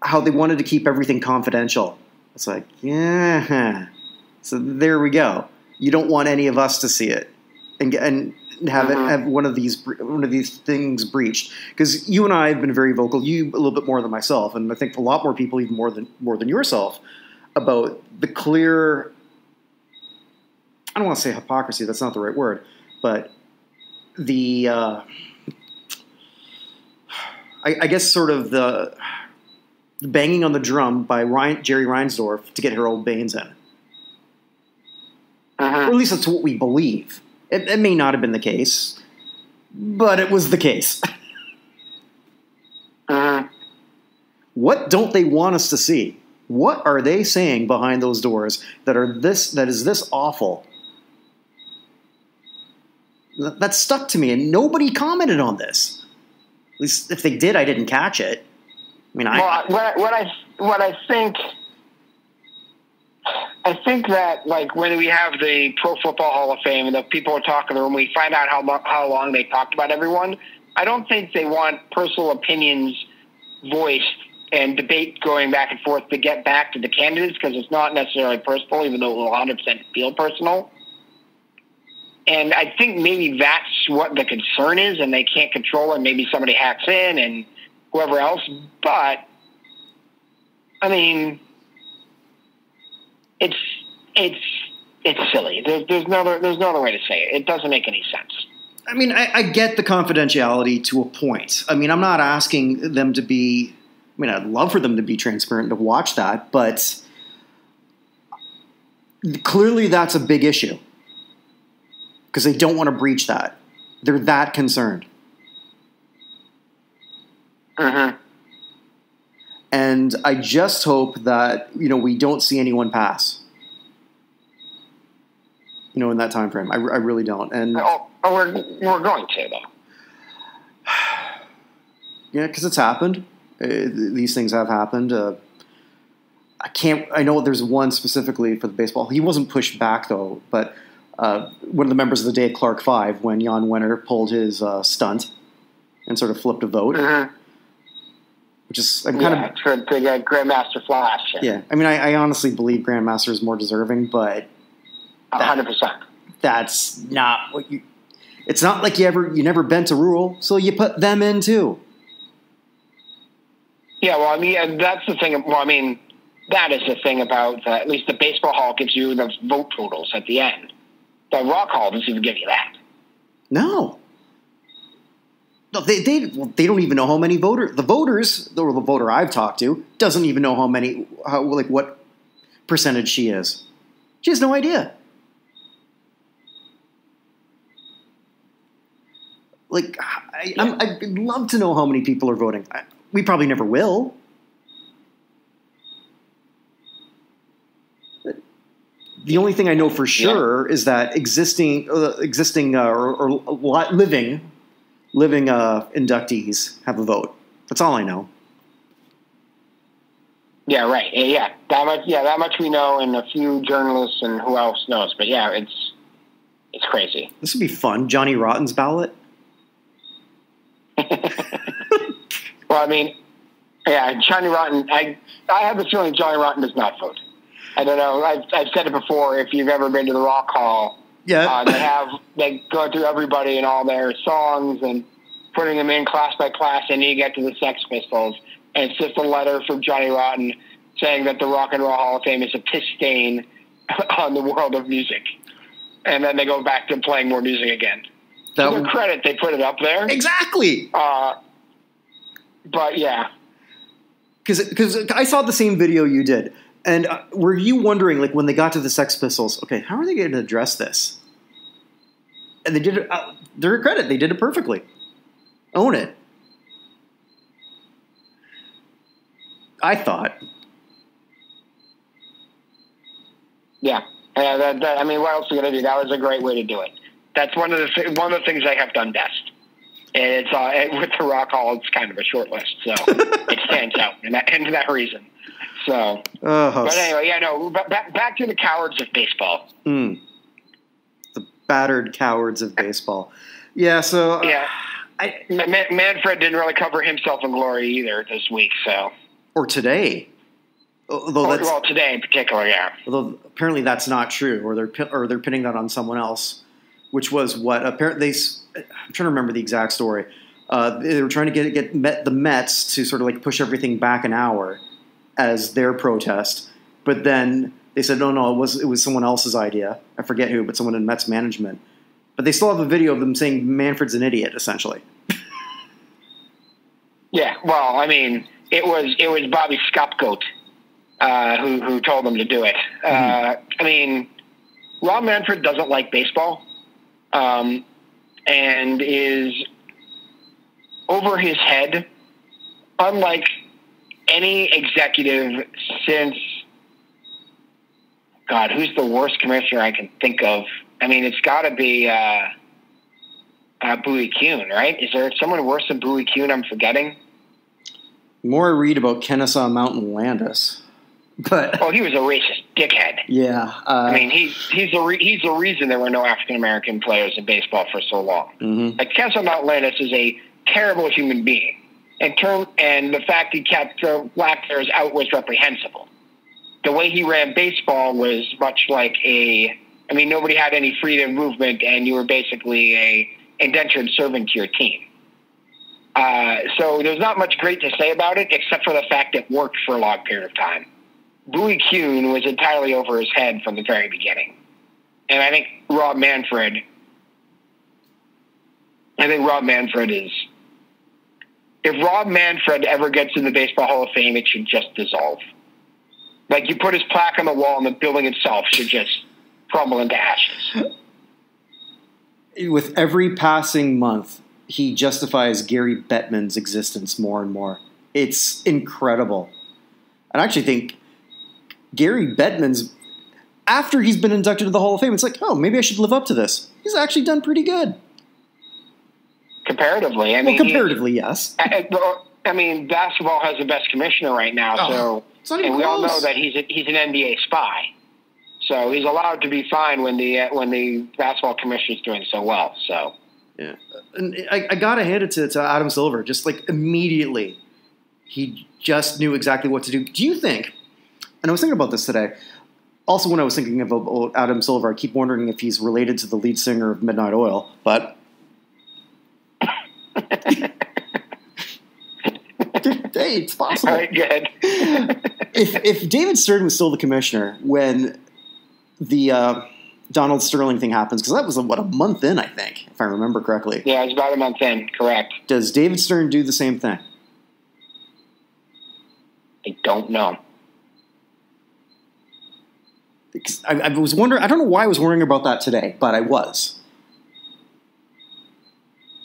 how they wanted to keep everything confidential. It's like, yeah, so there we go. You don't want any of us to see it, and have one of these things breached, because you and I have been very vocal. You a little bit more than myself, and I think a lot more people, even more than yourself, about the clear. I don't want to say hypocrisy. That's not the right word, but the I guess sort of the banging on the drum by Jerry Reinsdorf to get Harold Baines in, or at least that's what we believe. It may not have been the case, but it was the case. What don't they want us to see? What are they saying behind those doors that is this awful? That stuck to me, and nobody commented on this. At least if they did, I didn't catch it. I mean, what I think that, like, when we have the Pro Football Hall of Fame and the people are talking, when we find out how long they talked about everyone, I don't think they want personal opinions voiced and debate going back and forth to get back to the candidates, because it's not necessarily personal, even though it will 100% feel personal. And I think maybe that's what the concern is, and they can't control it. Maybe somebody hacks in and whoever else. But, I mean, it's silly. There's no other way to say it. It doesn't make any sense. I mean, I get the confidentiality to a point. I mean, I'm not asking them to be – I mean, I'd love for them to be transparent and to watch that, but clearly that's a big issue because they don't want to breach that. They're that concerned. Mm-hmm. And I just hope that, we don't see anyone pass. In that time frame. I really don't. And we're going to, though. Yeah, because it's happened. These things have happened. I know there's one specifically for the baseball. He wasn't pushed back, though, but one of the members of the day at Clark 5, when Jan Wenner pulled his stunt and sort of flipped a vote. Mm-hmm. Which is for Grandmaster Flash. Yeah, I mean, I honestly believe Grandmaster is more deserving, but 100%. That's not what you. It's not like you never bent a rule, so you put them in too. Yeah, well, I mean, that's the thing. Well, I mean, that is the thing about at least the baseball hall gives you the vote totals at the end. The Rock Hall doesn't even give you that. No, they don't even know how many voters. The voter I've talked to doesn't even know what percentage she is. She has no idea. I'd love to know how many people are voting. We probably never will. The only thing I know for sure is that existing or living inductees have a vote. That's all I know. Yeah, right. Yeah, that much we know, and a few journalists and who else knows. But yeah, it's crazy. This would be fun. Johnny Rotten's ballot. Well, I mean, yeah, Johnny Rotten. I have a feeling Johnny Rotten does not vote. I don't know. I've said it before. If you've ever been to the Rock Hall, they go through everybody and all their songs and putting them in class by class, and you get to the Sex Pistols, and it's just a letter from Johnny Rotten saying that the Rock and Roll Hall of Fame is a piss stain on the world of music, and then they go back to playing more music again. To their credit, they put it up there. Exactly. But yeah, because I saw the same video you did, and were you wondering, like, when they got to the Sex Pistols, okay, how are they going to address this? And they did it. To their credit, they did it perfectly. Own it. I thought. Yeah. I mean, what else are you going to do? That was a great way to do it. That's one of the things they have done best. And it's with the Rock Hall, it's kind of a short list, so it stands out in that reason. So, but anyway, yeah, no. Back to the cowards of baseball. The battered cowards of baseball. Yeah. So yeah, Manfred didn't really cover himself in glory either this week. So or today. Well, today in particular, yeah. Although apparently that's not true, or they're pinning that on someone else, which was what apparently I'm trying to remember the exact story. They were trying to get the Mets to sort of like push everything back an hour as their protest, but then they said no, it was someone else's idea. I forget who, but someone in Mets management. But they still have a video of them saying Manfred's an idiot, essentially. Yeah, well, I mean, it was Bobby Scapegoat. Who told them to do it. I mean, Rob Manfred doesn't like baseball and is over his head, unlike any executive since, God, who's the worst commissioner I can think of? I mean, it's got to be Bowie Kuhn, right? Is there someone worse than Bowie Kuhn I'm forgetting? The more I read about Kennesaw Mountain Landis. But he was a racist dickhead. Yeah. I mean, he's the reason there were no African-American players in baseball for so long. Mm-hmm. Like, Kennesaw Mountain Landis is a terrible human being. And the fact he kept black players out was reprehensible. The way he ran baseball was much like nobody had any freedom of movement, and you were basically a indentured servant to your team. So there's not much great to say about it, except for the fact it worked for a long period of time. Bowie Kuhn was entirely over his head from the very beginning. And I think Rob Manfred is... If Rob Manfred ever gets in the Baseball Hall of Fame, it should just dissolve. Like, you put his plaque on the wall and the building itself should just crumble into ashes. With every passing month, he justifies Gary Bettman's existence more and more. It's incredible. And I actually think Gary Bettman's, after he's been inducted to the Hall of Fame, it's like, oh, maybe I should live up to this. He's actually done pretty good. Comparatively. Comparatively, yes. I mean, basketball has the best commissioner right now, and we all know that he's an NBA spy. So he's allowed to be fine when the basketball commissioner's doing so well. So yeah, and I gotta hand it to Adam Silver. Just like immediately, he just knew exactly what to do. Do you think? And I was thinking about this today. Also, when I was thinking about Adam Silver, I keep wondering if he's related to the lead singer of Midnight Oil, but. Hey, it's possible. All right, good. if David Stern was still the commissioner when the Donald Sterling thing happens, because that was, a month in, I think, if I remember correctly. Yeah, it was about a month in, correct. Does David Stern do the same thing? I don't know. Because I was wondering, I don't know why I was wondering about that today, but I was.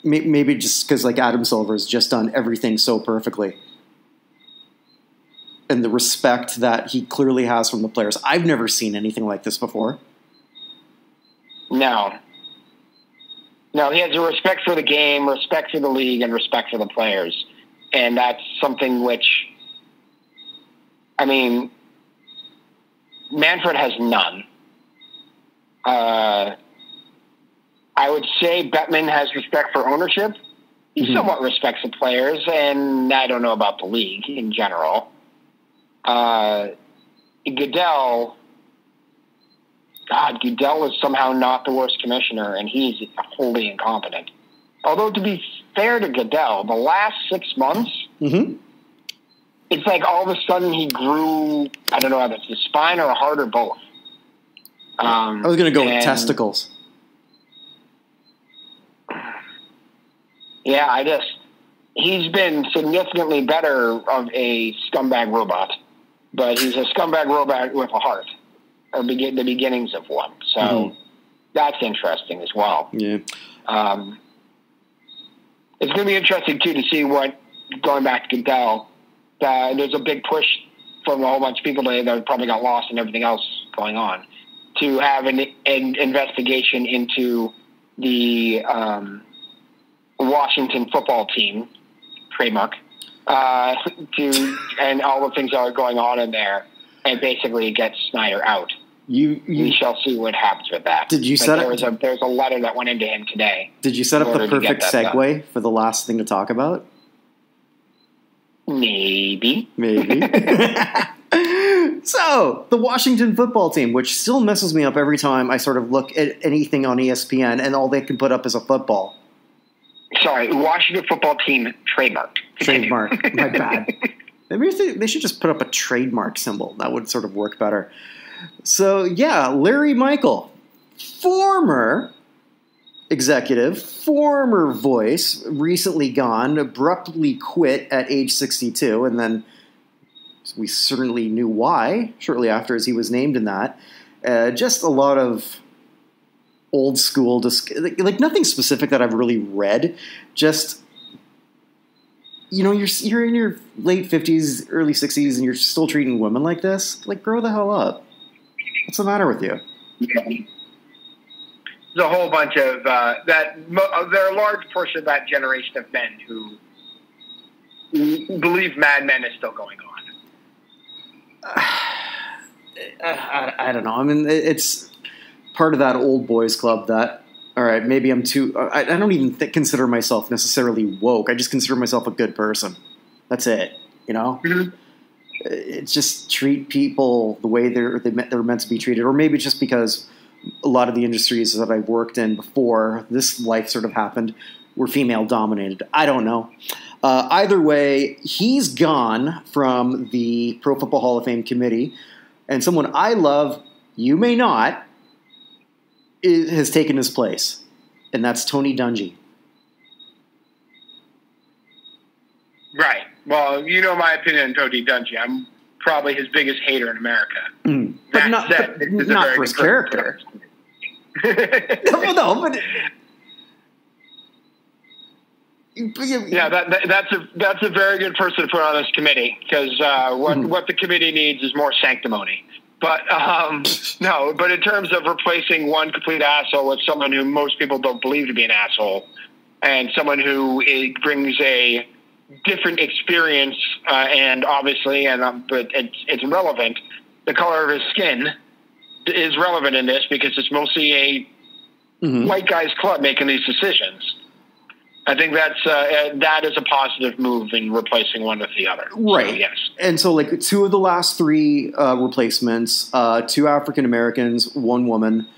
Maybe just because Adam Silver's just done everything so perfectly. And the respect that he clearly has from the players. I've never seen anything like this before. No, he has a respect for the game, respect for the league, and respect for the players. And that's something which, Manfred has none. I would say Bettman has respect for ownership. He somewhat respects the players, and I don't know about the league in general. Goodell is somehow not the worst commissioner, and he's wholly incompetent. Although, to be fair to Goodell, the last 6 months, it's like all of a sudden he grew, I don't know whether it's the spine or a heart or both. I was going to go with testicles. Yeah, he's been significantly better of a scumbag robot, but he's a scumbag robot with a heart, or the beginnings of one. So that's interesting as well. Yeah. It's going to be interesting, too, to see going back to Goodell, there's a big push from a whole bunch of people today that probably got lost in everything else going on, to have an investigation into the Washington football team, trademark, and all the things that are going on in there, and basically get Snyder out. We shall see what happens with that. Did you there's a letter that went into him today. Did you set up the perfect segue for the last thing to talk about? Maybe. So, the Washington football team, which still messes me up every time I sort of look at anything on ESPN and all they can put up is a football. Sorry, Washington football team trademark. Trademark. My bad. Maybe they should just put up a trademark symbol. That would sort of work better. So, yeah, Larry Michael, former executive, former voice, recently gone, abruptly quit at age 62, and then we certainly knew why shortly after as he was named in that. Just a lot of old school, nothing specific that I've really read. Just, you're in your late 50s, early 60s, and you're still treating women like this. Grow the hell up. What's the matter with you? there's a whole bunch of there are a large portion of that generation of men who believe Mad Men is still going on. I don't know. I mean, it's part of that old boys club that, all right, maybe I'm too... I don't even consider myself necessarily woke. I just consider myself a good person. That's it, you know? Mm-hmm. It's just treat people the way they're meant to be treated. Or maybe just because a lot of the industries that I worked in before this life sort of happened were female-dominated. I don't know. Either way, he's gone from the Pro Football Hall of Fame committee, and someone I love, you may not, has taken his place, and that's Tony Dungy. Right. Well, you know my opinion on Tony Dungy. I'm probably his biggest hater in America. But not for his character. No, but... Yeah, that's a very good person to put on this committee, because what the committee needs is more sanctimony. But no, but in terms of replacing one complete asshole with someone who most people don't believe to be an asshole, and someone who brings a different experience, and obviously, but it's relevant. The color of his skin is relevant in this because it's mostly a white guy's club making these decisions. I think that is a positive move in replacing one with the other. Right. So, yes. And so, like, two of the last three replacements, two African Americans, one woman,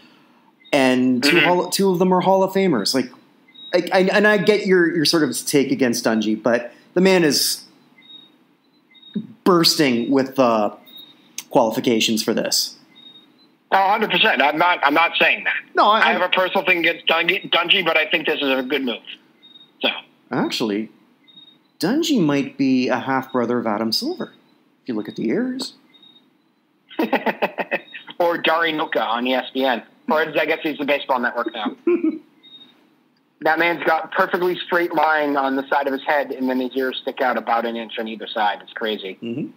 and two of them are Hall of Famers. Like, I get your sort of take against Dungy, but the man is bursting with qualifications for this. Oh, 100%. I'm not saying that. No, I have a personal thing against Dungy, but I think this is a good move. So, actually, Dungy might be a half-brother of Adam Silver, if you look at the ears. Or Dari Noka on ESPN. Or I guess he's the baseball network now. That man's got perfectly straight line on the side of his head, and then his ears stick out about an inch on either side. It's crazy. Mm-hmm.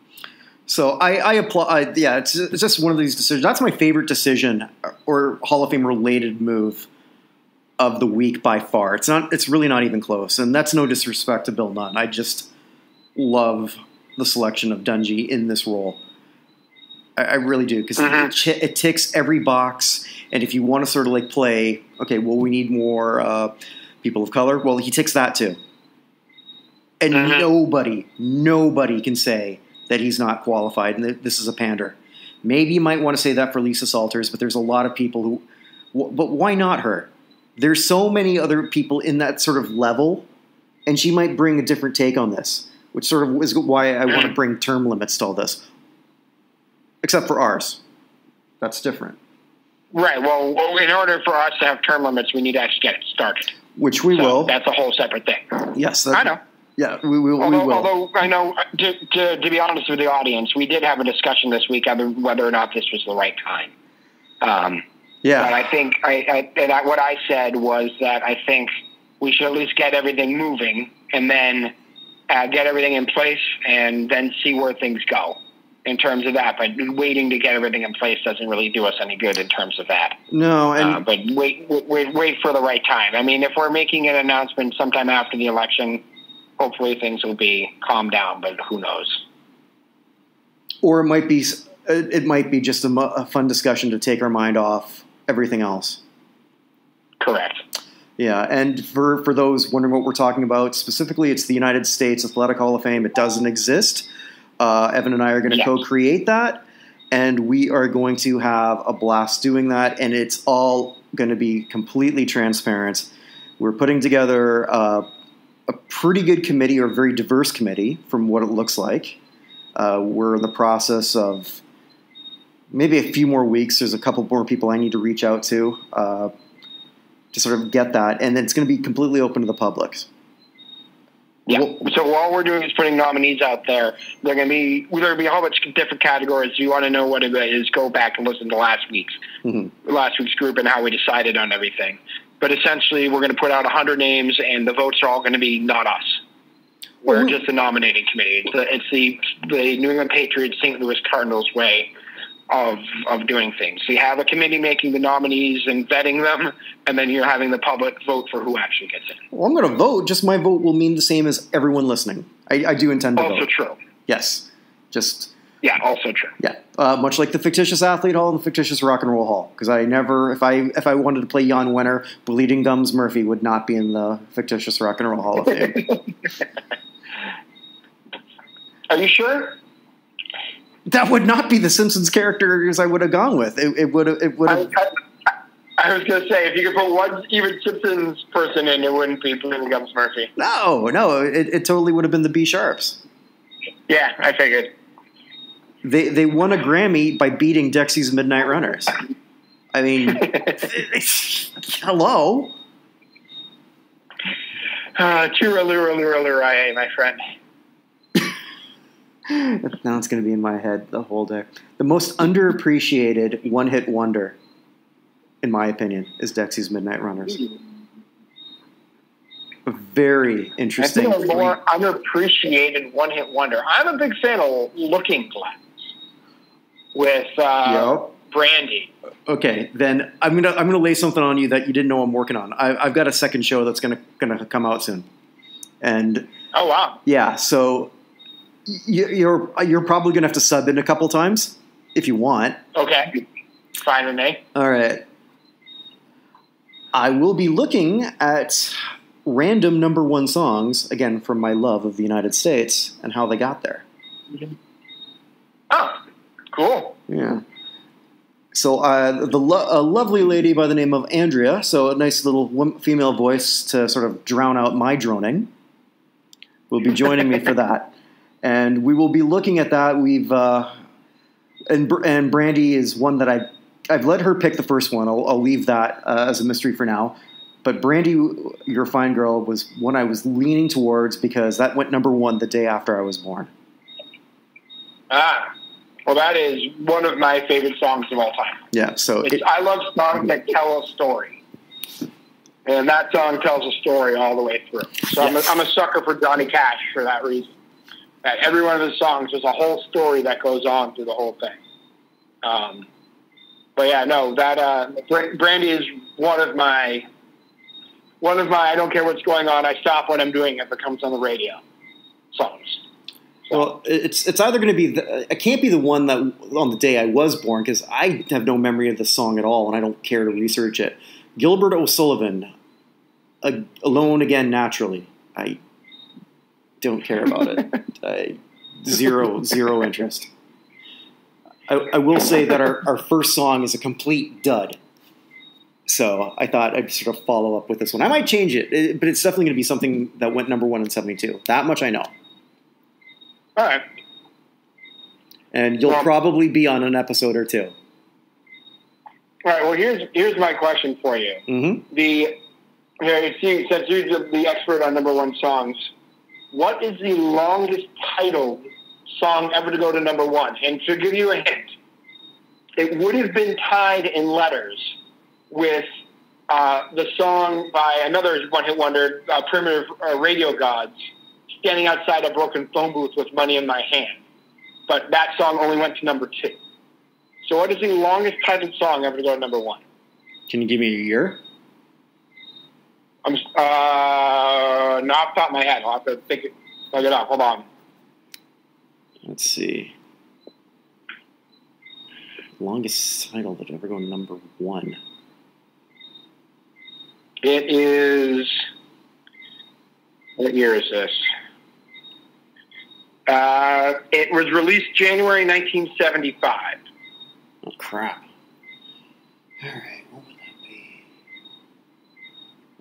So I applaud. Yeah, it's just one of these decisions. That's my favorite decision or Hall of Fame-related move of the week by far. It's really not even close, and that's no disrespect to Bill Nunn. I just love the selection of Dungy in this role. I really do, because it ticks every box. And if you want to sort of like play, okay, well, we need more people of color. Well, he ticks that too. And nobody can say that he's not qualified, and this is a pander. Maybe you might want to say that for Lisa Salters, but there's a lot of people who. But why not her? There's so many other people in that sort of level, and she might bring a different take on this, which sort of is why I want to bring term limits to all this. Except for ours. That's different. Right. Well, in order for us to have term limits, we need to actually get it started. Which we will. That's a whole separate thing. Yes. I know. Yeah, we will. Although I know, to be honest with the audience, we did have a discussion this week on whether or not this was the right time. Yeah. But I think what I said was that I think we should at least get everything moving and then get everything in place and then see where things go in terms of that. But waiting to get everything in place doesn't really do us any good in terms of that. No. But wait for the right time. I mean, if we're making an announcement sometime after the election, hopefully things will be calmed down, but who knows? Or it might be just a fun discussion to take our mind off everything else. Correct. Yeah, and for those wondering what we're talking about, specifically it's the United States Athletic Hall of Fame. It doesn't exist. Evan and I are going to co-create that, and we are going to have a blast doing that, and it's all going to be completely transparent. We're putting together a pretty good committee, or a very diverse committee from what it looks like. We're in the process of maybe a few more weeks. There's a couple more people I need to reach out to sort of get that. And then it's going to be completely open to the public. Yeah. So all we're doing is putting nominees out there. There's going to be a whole bunch of different categories. If you want to know what it is, go back and listen to last week's group and how we decided on everything. But essentially, we're going to put out 100 names, and the votes are all going to be not us. We're just the nominating committee. It's the New England Patriots, St. Louis Cardinals way of doing things. So you have a committee making the nominees and vetting them, and then you're having the public vote for who actually gets in. Well, I'm going to vote. Just my vote will mean the same as everyone listening. I do intend to vote. Also true. Yes. Yeah, also true. Yeah. Much like the fictitious athlete hall and the fictitious rock and roll hall. Because I never, if I wanted to play Jan Wenner, Bleeding Gums Murphy would not be in the fictitious rock and roll hall of fame. Are you sure? That would not be the Simpsons characters I would have gone with. It would have. I was going to say, if you could put one even Simpsons person in, it wouldn't be Bleeding Gums Murphy. No, it totally would have been the B Sharps. Yeah, I figured. They won a Grammy by beating Dexy's Midnight Runners. I mean, hello. Churaluraluraluraye, my friend. Now it's going to be in my head the whole day. The most underappreciated one-hit wonder, in my opinion, is Dexy's Midnight Runners. A very interesting. I think a more underappreciated one-hit wonder. I'm a big fan of Looking Glass with Brandy. Okay, then I'm gonna lay something on you that you didn't know I'm working on. I've got a second show that's gonna come out soon, and oh wow, yeah. So you're probably gonna have to sub in a couple times if you want. Okay, fine with me. All right. I will be looking at random number one songs, again, from my love of the United States and how they got there. Oh, cool. Yeah. So a lovely lady by the name of Andrea, so a nice little female voice to sort of drown out my droning, will be joining me for that. And we will be looking at that. And Brandy is one that I've let her pick the first one. I'll leave that as a mystery for now. But Brandy, You're a Fine Girl, was one I was leaning towards because that went number one the day after I was born. Ah, well, that is one of my favorite songs of all time. Yeah, so I love songs that tell a story, and that song tells a story all the way through. So yes. I'm a sucker for Johnny Cash for that reason. That every one of his songs, there's a whole story that goes on through the whole thing. But yeah, no, that Brandy is one of my I don't care what's going on, I stop what I'm doing if it comes on the radio songs. So. Well, it's either going to be it can't be the one that on the day I was born because I have no memory of the song at all and I don't care to research it. Gilbert O'Sullivan, Alone Again Naturally. I don't care about it. Zero interest. I will say that our first song is a complete dud. So I thought I'd sort of follow up with this one. I might change it, but it's definitely going to be something that went number one in 72. That much I know. All right. And you'll probably be on an episode or two. All right. Well, here's my question for you. Mm-hmm. Since you're the expert on number one songs, what is the longest titled song ever to go to number one? And to give you a hint, it would have been tied in letters with the song by another one-hit wonder, Primitive Radio Gods, Standing Outside a Broken Phone Booth with Money in My Hand. But that song only went to number two. So what is the longest titled song ever to go to number one? Can you give me a year? I'm not off the top of my head. I'll have to look it up. Hold on. Let's see. Longest title that ever go to number one. It is. What year is this? It was released January 1975. Oh crap! All right, what would that be?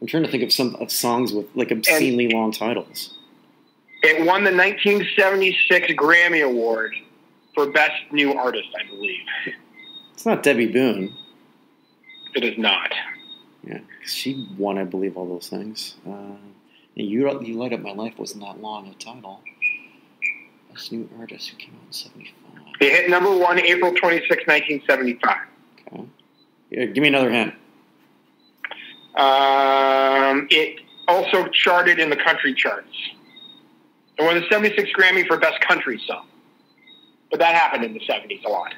I'm trying to think of songs with like obscenely long titles. It won the 1976 Grammy Award for Best New Artist, I believe. It's not Debbie Boone. It is not. Yeah, she won, I believe, all those things. You Light Up My Life wasn't that long a title. Best New Artist who came out in 75. It hit number one April 26, 1975. Okay. Yeah, give me another hint. It also charted in the country charts. It won the 76 Grammy for Best Country Song. But that happened in the 70s a lot.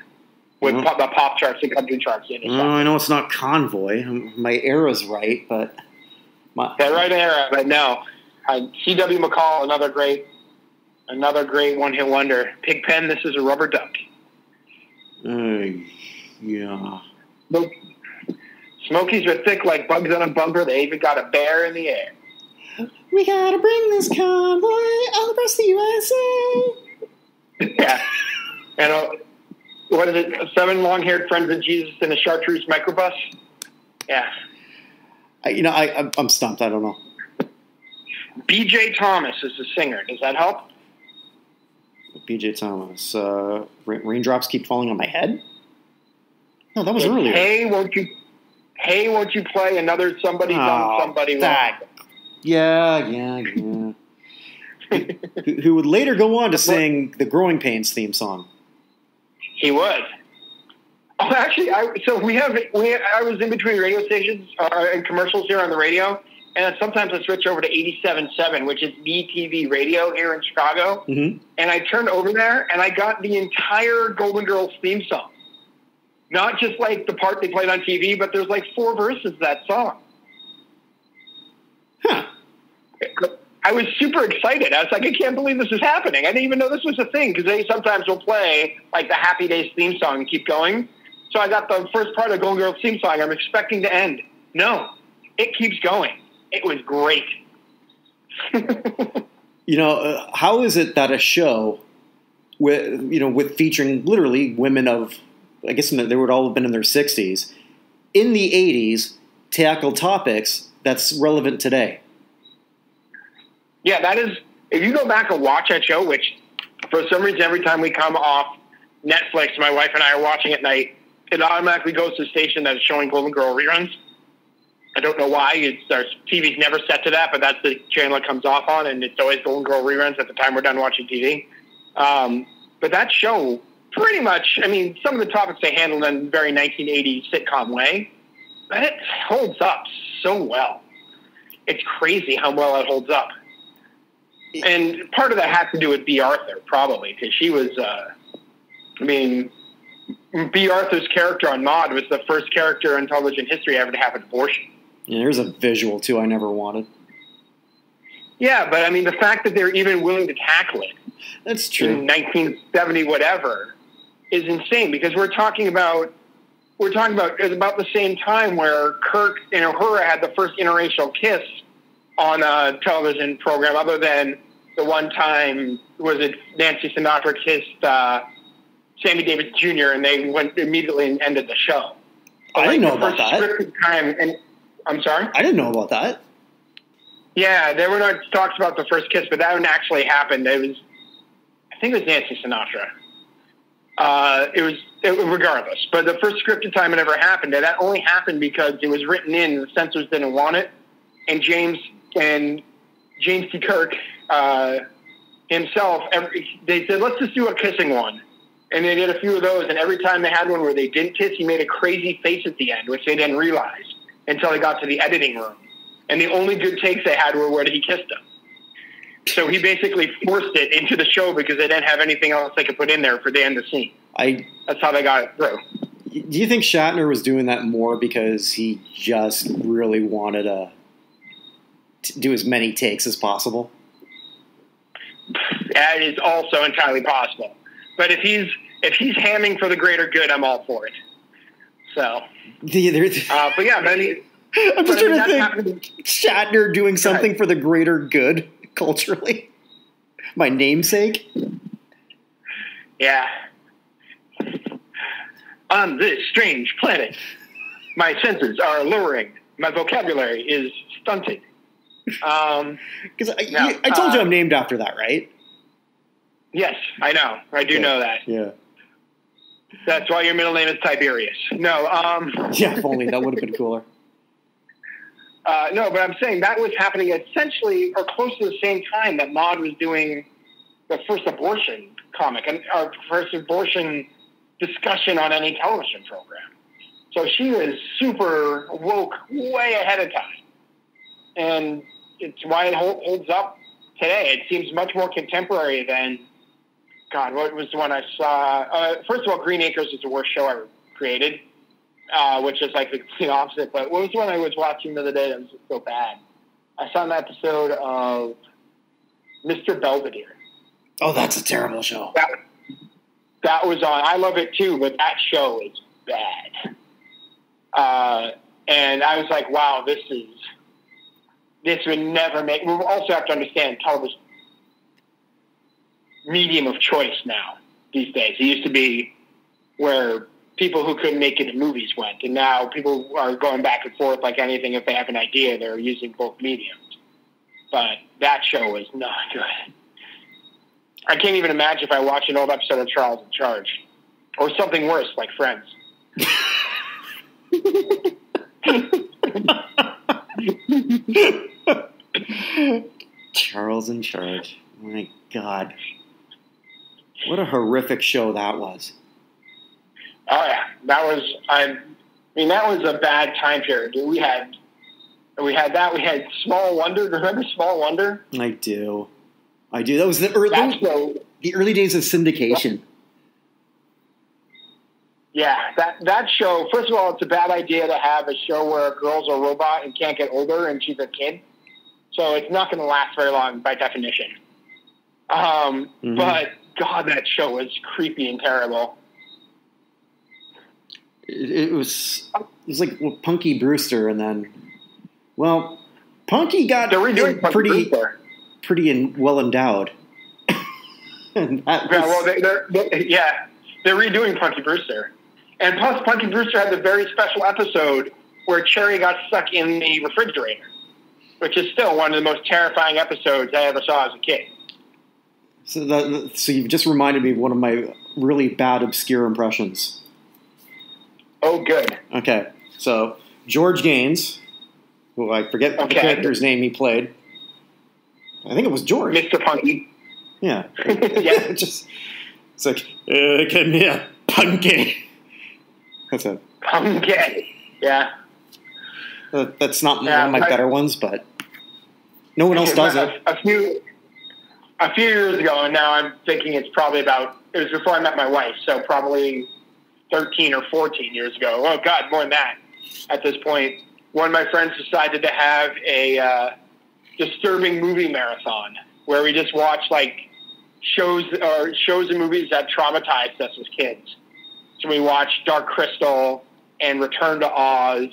with the pop charts and country charts in it. I know it's not Convoy. My era's right, but... That right era, but no. C.W. McCall, another great one-hit wonder. Pigpen, This Is a Rubber Duck. Yeah. Smokies are thick like bugs on a bumper. They even got a bear in the air. We gotta bring this convoy all across the USA. Yeah. And what is it? 7 long-haired friends of Jesus in a chartreuse microbus? Yeah. I'm stumped. I don't know. B.J. Thomas is the singer. Does that help? B.J. Thomas. Raindrops Keep Falling on My Head? No, that was earlier. Hey, won't you play another Somebody Done Somebody Wrong? Yeah. who would later go on to sing the Growing Pains theme song. He would. Oh, actually, I was in between radio stations and commercials here on the radio, and sometimes I switch over to 87.7, which is BTV radio here in Chicago. Mm-hmm. And I turned over there, and I got the entire Golden Girls theme song. Not just like the part they played on TV, but there's like 4 verses of that song. Huh. I was super excited. I was like, I can't believe this is happening. I didn't even know this was a thing, because they sometimes will play like the Happy Days theme song and keep going. So I got the first part of Golden Girls theme song. I'm expecting to end. No, it keeps going. It was great. How is it that a show with featuring literally women of, I guess they would all have been in their 60s, in the 80s, tackle topics that's relevant today? Yeah, that is, if you go back and watch that show, which for some reason every time we come off Netflix, my wife and I are watching at night, it automatically goes to the station that is showing Golden Girl reruns. I don't know why. Our TV's never set to that, but that's the channel it comes off on, and it's always Golden Girl reruns at the time we're done watching TV. But that show, pretty much, some of the topics they handled in a very 1980s sitcom way, but it holds up so well. It's crazy how well it holds up. And part of that has to do with B. Arthur, probably, because she was, B. Arthur's character on Maude was the first character in television history ever to have an abortion. Yeah, there's a visual, too, I never wanted. Yeah, but the fact that they're even willing to tackle it. That's true. In 1970, whatever, is insane, because we're talking about it's about the same time where Kirk and Uhura had the first interracial kiss on a television program, other than the one time, was it Nancy Sinatra kissed Sammy Davis Jr., and they went immediately and ended the show. I didn't know about that. I'm sorry? I didn't know about that. Yeah, there were no talks about the first kiss, but that one actually happened. I think it was Nancy Sinatra. Regardless. But the first scripted time it ever happened, that only happened because it was written in, the censors didn't want it, and James T. Kirk himself, they said, let's just do a kissing one. And they did a few of those, and every time they had one where they didn't kiss, he made a crazy face at the end, which they didn't realize until they got to the editing room. And the only good takes they had were where he kissed them. So he basically forced it into the show because they didn't have anything else they could put in there for the end of the scene. That's how they got it through. Do you think Shatner was doing that more because he just really wanted to do as many takes as possible? That is also entirely possible. But if he's hamming for the greater good, I'm all for it. So, but yeah, I'm just trying to think. Shatner doing something for the greater good culturally. My namesake. Yeah. On this strange planet, my senses are lowering. My vocabulary is stunted. Because I told you I'm named after that, right? Yes, I know. I do know that. Yeah. That's why your middle name is Tiberius. No. Yeah, if only. That would have been cooler. No, but I'm saying that was happening essentially or close to the same time that Maude was doing the first abortion comic and our first abortion discussion on any television program. So she was super woke way ahead of time. And it's why it holds up today. It seems much more contemporary than God, what was the one I saw? First of all, Green Acres is the worst show ever created, which is like the complete opposite. But what was the one I was watching the other day that was just so bad? I saw an episode of Mr. Belvedere. Oh, that's a terrible show. That was on. I love it too, but that show is bad. And I was like, wow, this would never make. We also have to understand television medium of choice now these days. It used to be where people who couldn't make it in movies went, and now people are going back and forth like anything. If they have an idea, they're using both mediums. But that show was not good. I can't even imagine if I watch an old episode of Charles in Charge, or something worse like Friends. Charles in Charge. My God. What a horrific show that was. Oh yeah, that was. That was a bad time period. We had that. We had Small Wonder. Remember Small Wonder? I do. That was the early days of syndication. Yeah, that show. First of all, it's a bad idea to have a show where a girl's a robot and can't get older, and she's a kid. So it's not going to last very long by definition. But God, that show was creepy and terrible. It was like Punky Brewster, and then, well, Punky got pretty well endowed. And that they're redoing Punky Brewster, and plus Punky Brewster had the very special episode where Cherry got stuck in the refrigerator, which is still one of the most terrifying episodes I ever saw as a kid. So you've just reminded me of one of my really bad obscure impressions. Oh, good. Okay, so George Gaines, who I forget the character's name he played. I think it was George. Mr. Punky. Yeah. Yeah. It's like, come here, Punky. That's it. Punky. Yeah. That's not one of my better ones, but no one else does it. A few years ago, and now I'm thinking it was before I met my wife, so probably 13 or 14 years ago. Oh, God, more than that at this point. One of my friends decided to have a disturbing movie marathon where we just watch, like, shows and movies that traumatized us as kids. So we watched Dark Crystal and Return to Oz,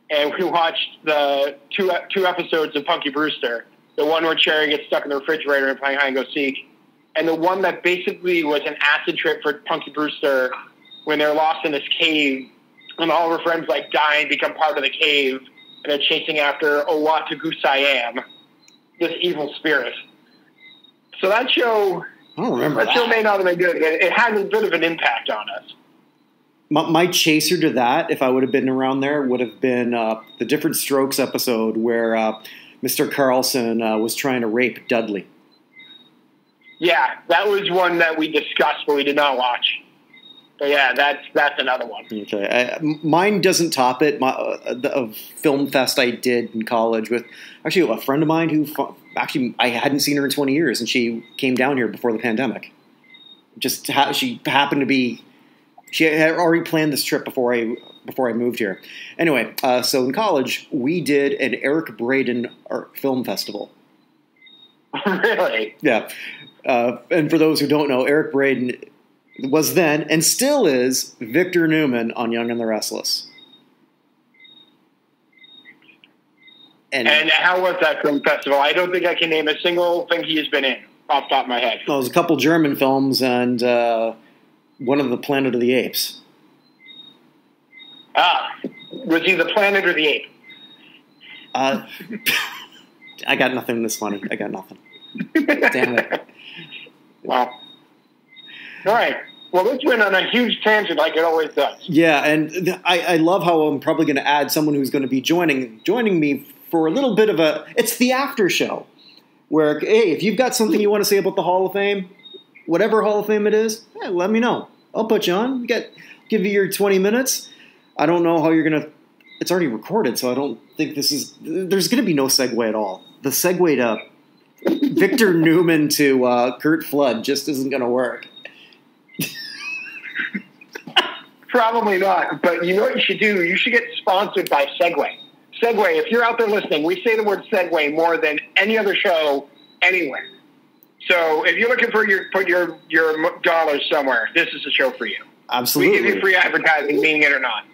and we watched the two episodes of Punky Brewster, the one where Cherry gets stuck in the refrigerator and playing hide and go seek, and the one that basically was an acid trip for Punky Brewster when they're lost in this cave and all of her friends like die and become part of the cave, and they're chasing after Owatagu-Siam, this evil spirit. So that show, I don't remember that. Show may not have been good. It had a bit of an impact on us. My chaser to that, if I would have been around there, would have been the Different Strokes episode where Mr. Carlson was trying to rape Dudley. Yeah, that was one that we discussed, but we did not watch. But yeah, that's another one. Okay, mine doesn't top it. The film fest I did in college with actually a friend of mine who I hadn't seen her in 20 years, and she came down here before the pandemic. She happened to be. She had already planned this trip before I moved here. Anyway, so in college we did an Eric Braeden film festival. Really? Yeah, and for those who don't know, Eric Braeden was then, and still is, Victor Newman on Young and the Restless. And how was that film festival? I don't think I can name a single thing he has been in off the top of my head. Well, it was a couple German films and one of the Planet of the Apes. Was he the planet or the ape? I got nothing this funny. I got nothing. Damn it. Wow. All right. Well, this went on a huge tangent like it always does. Yeah, and I love how I'm probably going to add someone who's going to be joining me for a little bit of it's the after show, where, hey, if you've got something you want to say about the Hall of Fame, whatever Hall of Fame it is, hey, let me know. I'll put you on. Give you your 20 minutes. I don't know how you're going to – it's already recorded, so I don't think there's going to be no segue at all. The segue to Victor Newman to Kurt Flood just isn't going to work. Probably not, but you know what you should do? You should get sponsored by Segway. Segway, if you're out there listening, we say the word Segway more than any other show anywhere. So if you're looking for put your dollars somewhere, this is a show for you. Absolutely. We give you free advertising, meaning it or not.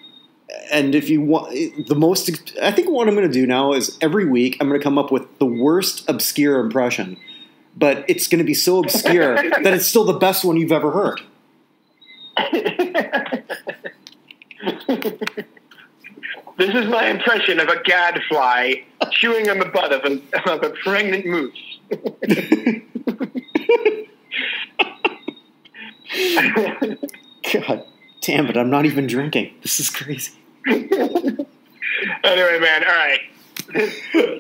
And if you want I think what I'm going to do now is every week I'm going to come up with the worst obscure impression, but it's going to be so obscure that it's still the best one you've ever heard. This is my impression of a gadfly chewing on the butt of a pregnant moose. God damn it, I'm not even drinking. This is crazy. Anyway, man, all right.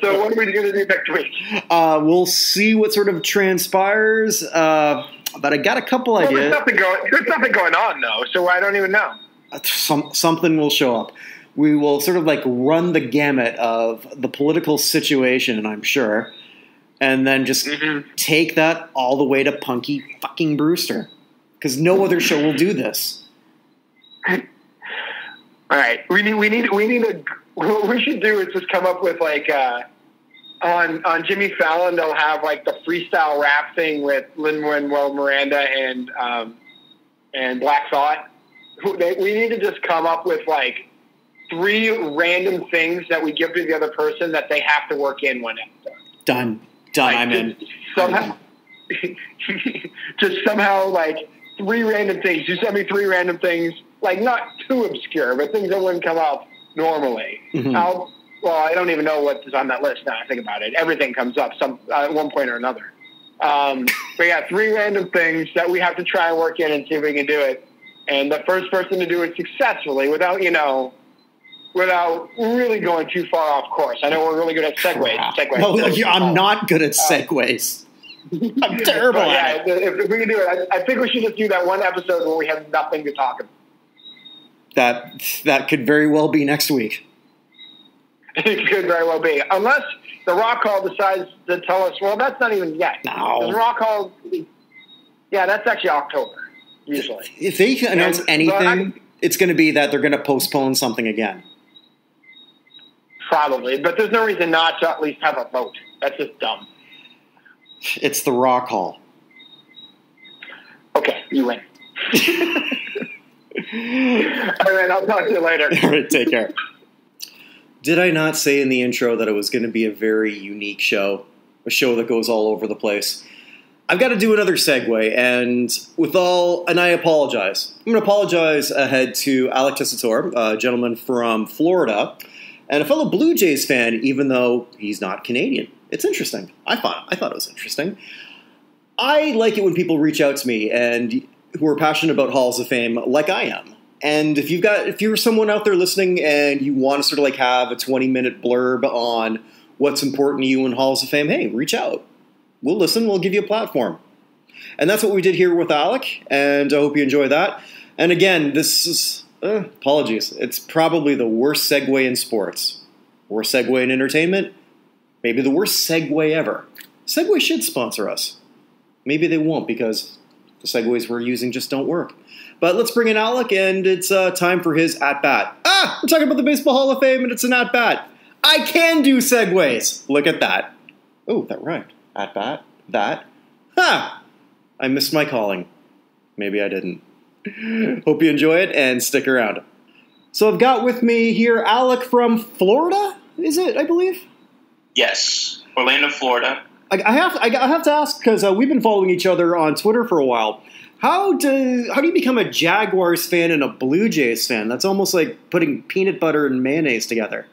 So what are we going to do next week? We'll see what sort of transpires, but I got a couple ideas. There's nothing going on, though, so I don't even know. Something will show up. We will sort of like run the gamut of the political situation, I'm sure, and then just take that all the way to Punky fucking Brewster, because no other show will do this. All right, we need what we should do is just come up with like on Jimmy Fallon they'll have like the freestyle rap thing with Lin-Manuel Miranda and Black Thought. We need to just come up with like 3 random things that we give to the other person that they have to work in one episode. Done. Like, I'm in. Just somehow like 3 random things. You send me 3 random things, like not too obscure, but things that wouldn't come up normally. Mm-hmm. I don't even know what is on that list now I think about it. Everything comes up at one point or another. But yeah, 3 random things that we have to try and work in and see if we can do it. And the first person to do it successfully without really going too far off course. I know we're really good at segues. No, I'm not good at segues. I'm terrible at it. If we can do it, I think we should just do that one episode where we have nothing to talk about. That could very well be next week. It could very well be. Unless the Rock Hall decides to tell us, well, that's not even yet. No. The Rock Hall, yeah, that's actually October, usually. If they announce anything, it's going to be that they're going to postpone something again. Probably, but there's no reason not to at least have a vote. That's just dumb. It's the Rock Hall. Okay, you win. All right, I'll talk to you later. All right, take care. Did I not say in the intro that it was going to be a very unique show? A show that goes all over the place. I've got to do another segue, and I apologize. I'm going to apologize ahead to Alec Tessitore, a gentleman from Florida, and a fellow Blue Jays fan, even though he's not Canadian. It's interesting. I thought it was interesting. I like it when people reach out to me and who are passionate about Halls of Fame like I am. And if you're someone out there listening and you want to sort of like have a 20-minute blurb on what's important to you in Halls of Fame, hey, reach out. We'll listen. We'll give you a platform. And that's what we did here with Alec, and I hope you enjoy that. And again, this is, apologies, it's probably the worst segue in sports. Worst segue in entertainment. Maybe the worst segue ever. Segway should sponsor us. Maybe they won't because the segues we're using just don't work. But let's bring in Alec, and it's time for his at-bat. We're talking about the Baseball Hall of Fame, and it's an at-bat. I can do segues. Look at that. Oh, that rhymed. At-bat. That. Ha! I missed my calling. Maybe I didn't. Hope you enjoy it, and stick around. So I've got with me here Alec from Florida, is it, I believe? Yes, Orlando, Florida. I have to ask, because we've been following each other on Twitter for a while. How do you become a Jaguars fan and a Blue Jays fan? That's almost like putting peanut butter and mayonnaise together.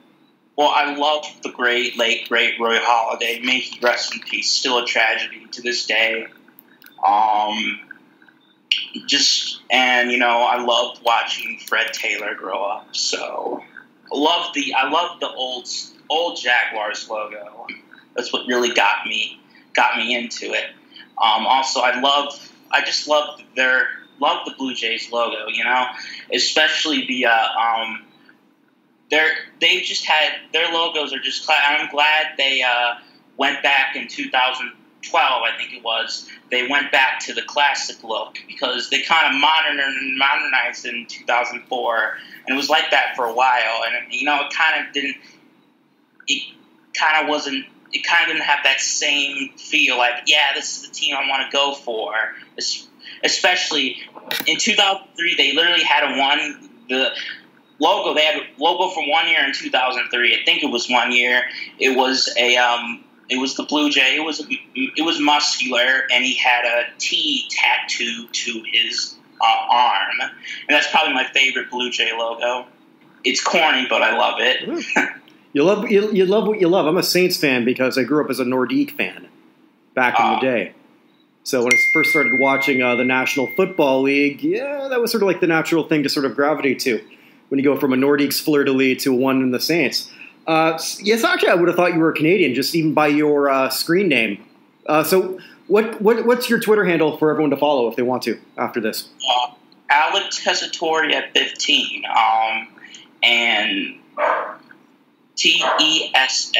Well, I love the late great Roy Halladay. May he rest in peace. Still a tragedy to this day. I loved watching Fred Taylor grow up. So I love the old Jaguars logo. That's what really got me into it. Also, I just love the Blue Jays logo, especially their logos are just, I'm glad they went back in I think it was, they went back to the classic look because they kind of modernized it in 2004, and it was like that for a while. And it kind of didn't have that same feel. Like, yeah, this is the team I want to go for. Especially in 2003, they literally had the logo. They had a logo for 1 year in 2003. I think it was 1 year. It was it was the Blue Jay. It was muscular, and he had a T tattooed to his arm, and that's probably my favorite Blue Jay logo. It's corny, but I love it. You love what you love. I'm a Saints fan because I grew up as a Nordique fan back in the day. So when I first started watching the National Football League, yeah, that was sort of like the natural thing to sort of gravitate to when you go from a Nordiques fleur-de-lis to one in the Saints. Yes, actually, I would have thought you were a Canadian just even by your screen name. So what's your Twitter handle for everyone to follow if they want to after this? Alex Tessitore at 15. And TESSITORE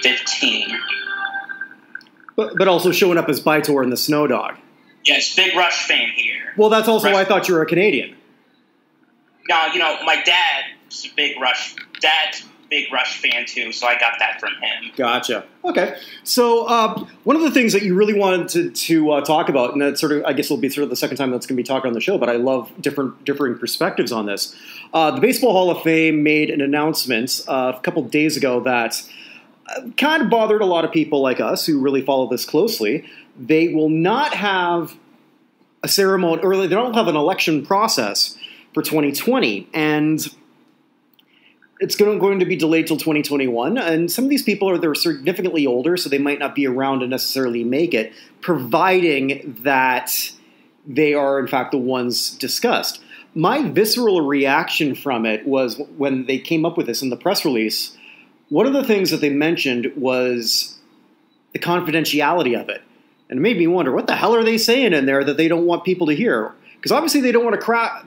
15. But also showing up as Bytor and the Snow Dog. Yes, big Rush fan here. Well, that's also why I thought you were a Canadian. No, my dad's a big Rush fan too, so I got that from him. Gotcha. Okay. So one of the things that you really wanted to talk about, and that sort of, I guess it'll be sort of the second time that's going to be talked on the show, but I love differing perspectives on this. The Baseball Hall of Fame made an announcement a couple days ago that kind of bothered a lot of people like us who really follow this closely. They will not have a ceremony, or they don't have an election process for 2020, and it's going to be delayed till 2021. And some of these people they're significantly older, so they might not be around to necessarily make it, providing that they are, in fact, the ones discussed. My visceral reaction from it was when they came up with this in the press release. One of the things that they mentioned was the confidentiality of it. And it made me wonder, what the hell are they saying in there that they don't want people to hear? Because obviously they don't want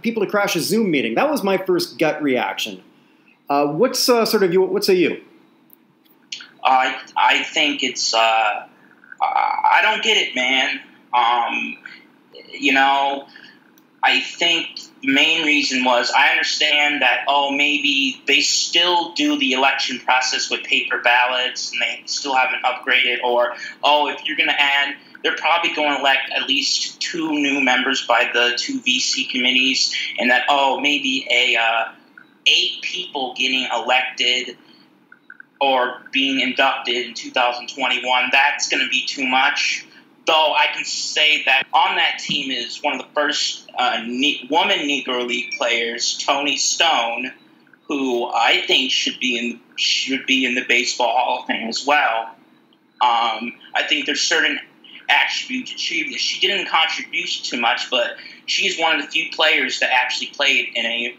people to crash a Zoom meeting. That was my first gut reaction. What say you? I think it's I don't get it, man. I think the main reason was I understand that, maybe they still do the election process with paper ballots and they still haven't upgraded, or, if you're going to add, they're probably going to elect at least 2 new members by the 2 VC committees, and that, maybe 8 people getting elected or being inducted in 2021, that's going to be too much. Though I can say that on that team is one of the first woman Negro League players, Toni Stone, who I think should be in the Baseball Hall of Fame as well. I think there's certain attributes achieved that she didn't contribute too much, but she's one of the few players that actually played in a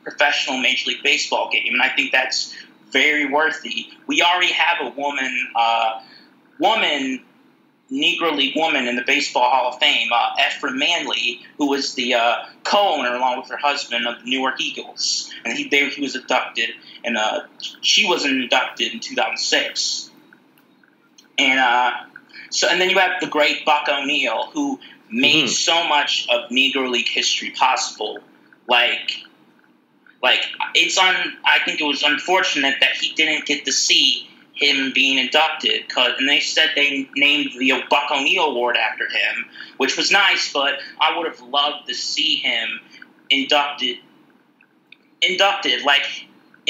professional Major League Baseball game, and I think that's very worthy. We already have a woman Negro League woman in the Baseball Hall of Fame, Ephraim Manley, who was the co-owner along with her husband of the Newark Eagles, and he was inducted, and she was inducted in 2006. And then you have the great Buck O'Neil, who made so much of Negro League history possible. Like I think it was unfortunate that he didn't get to see him being inducted, and they said they named the Buck O'Neil Award after him, which was nice, but I would have loved to see him inducted like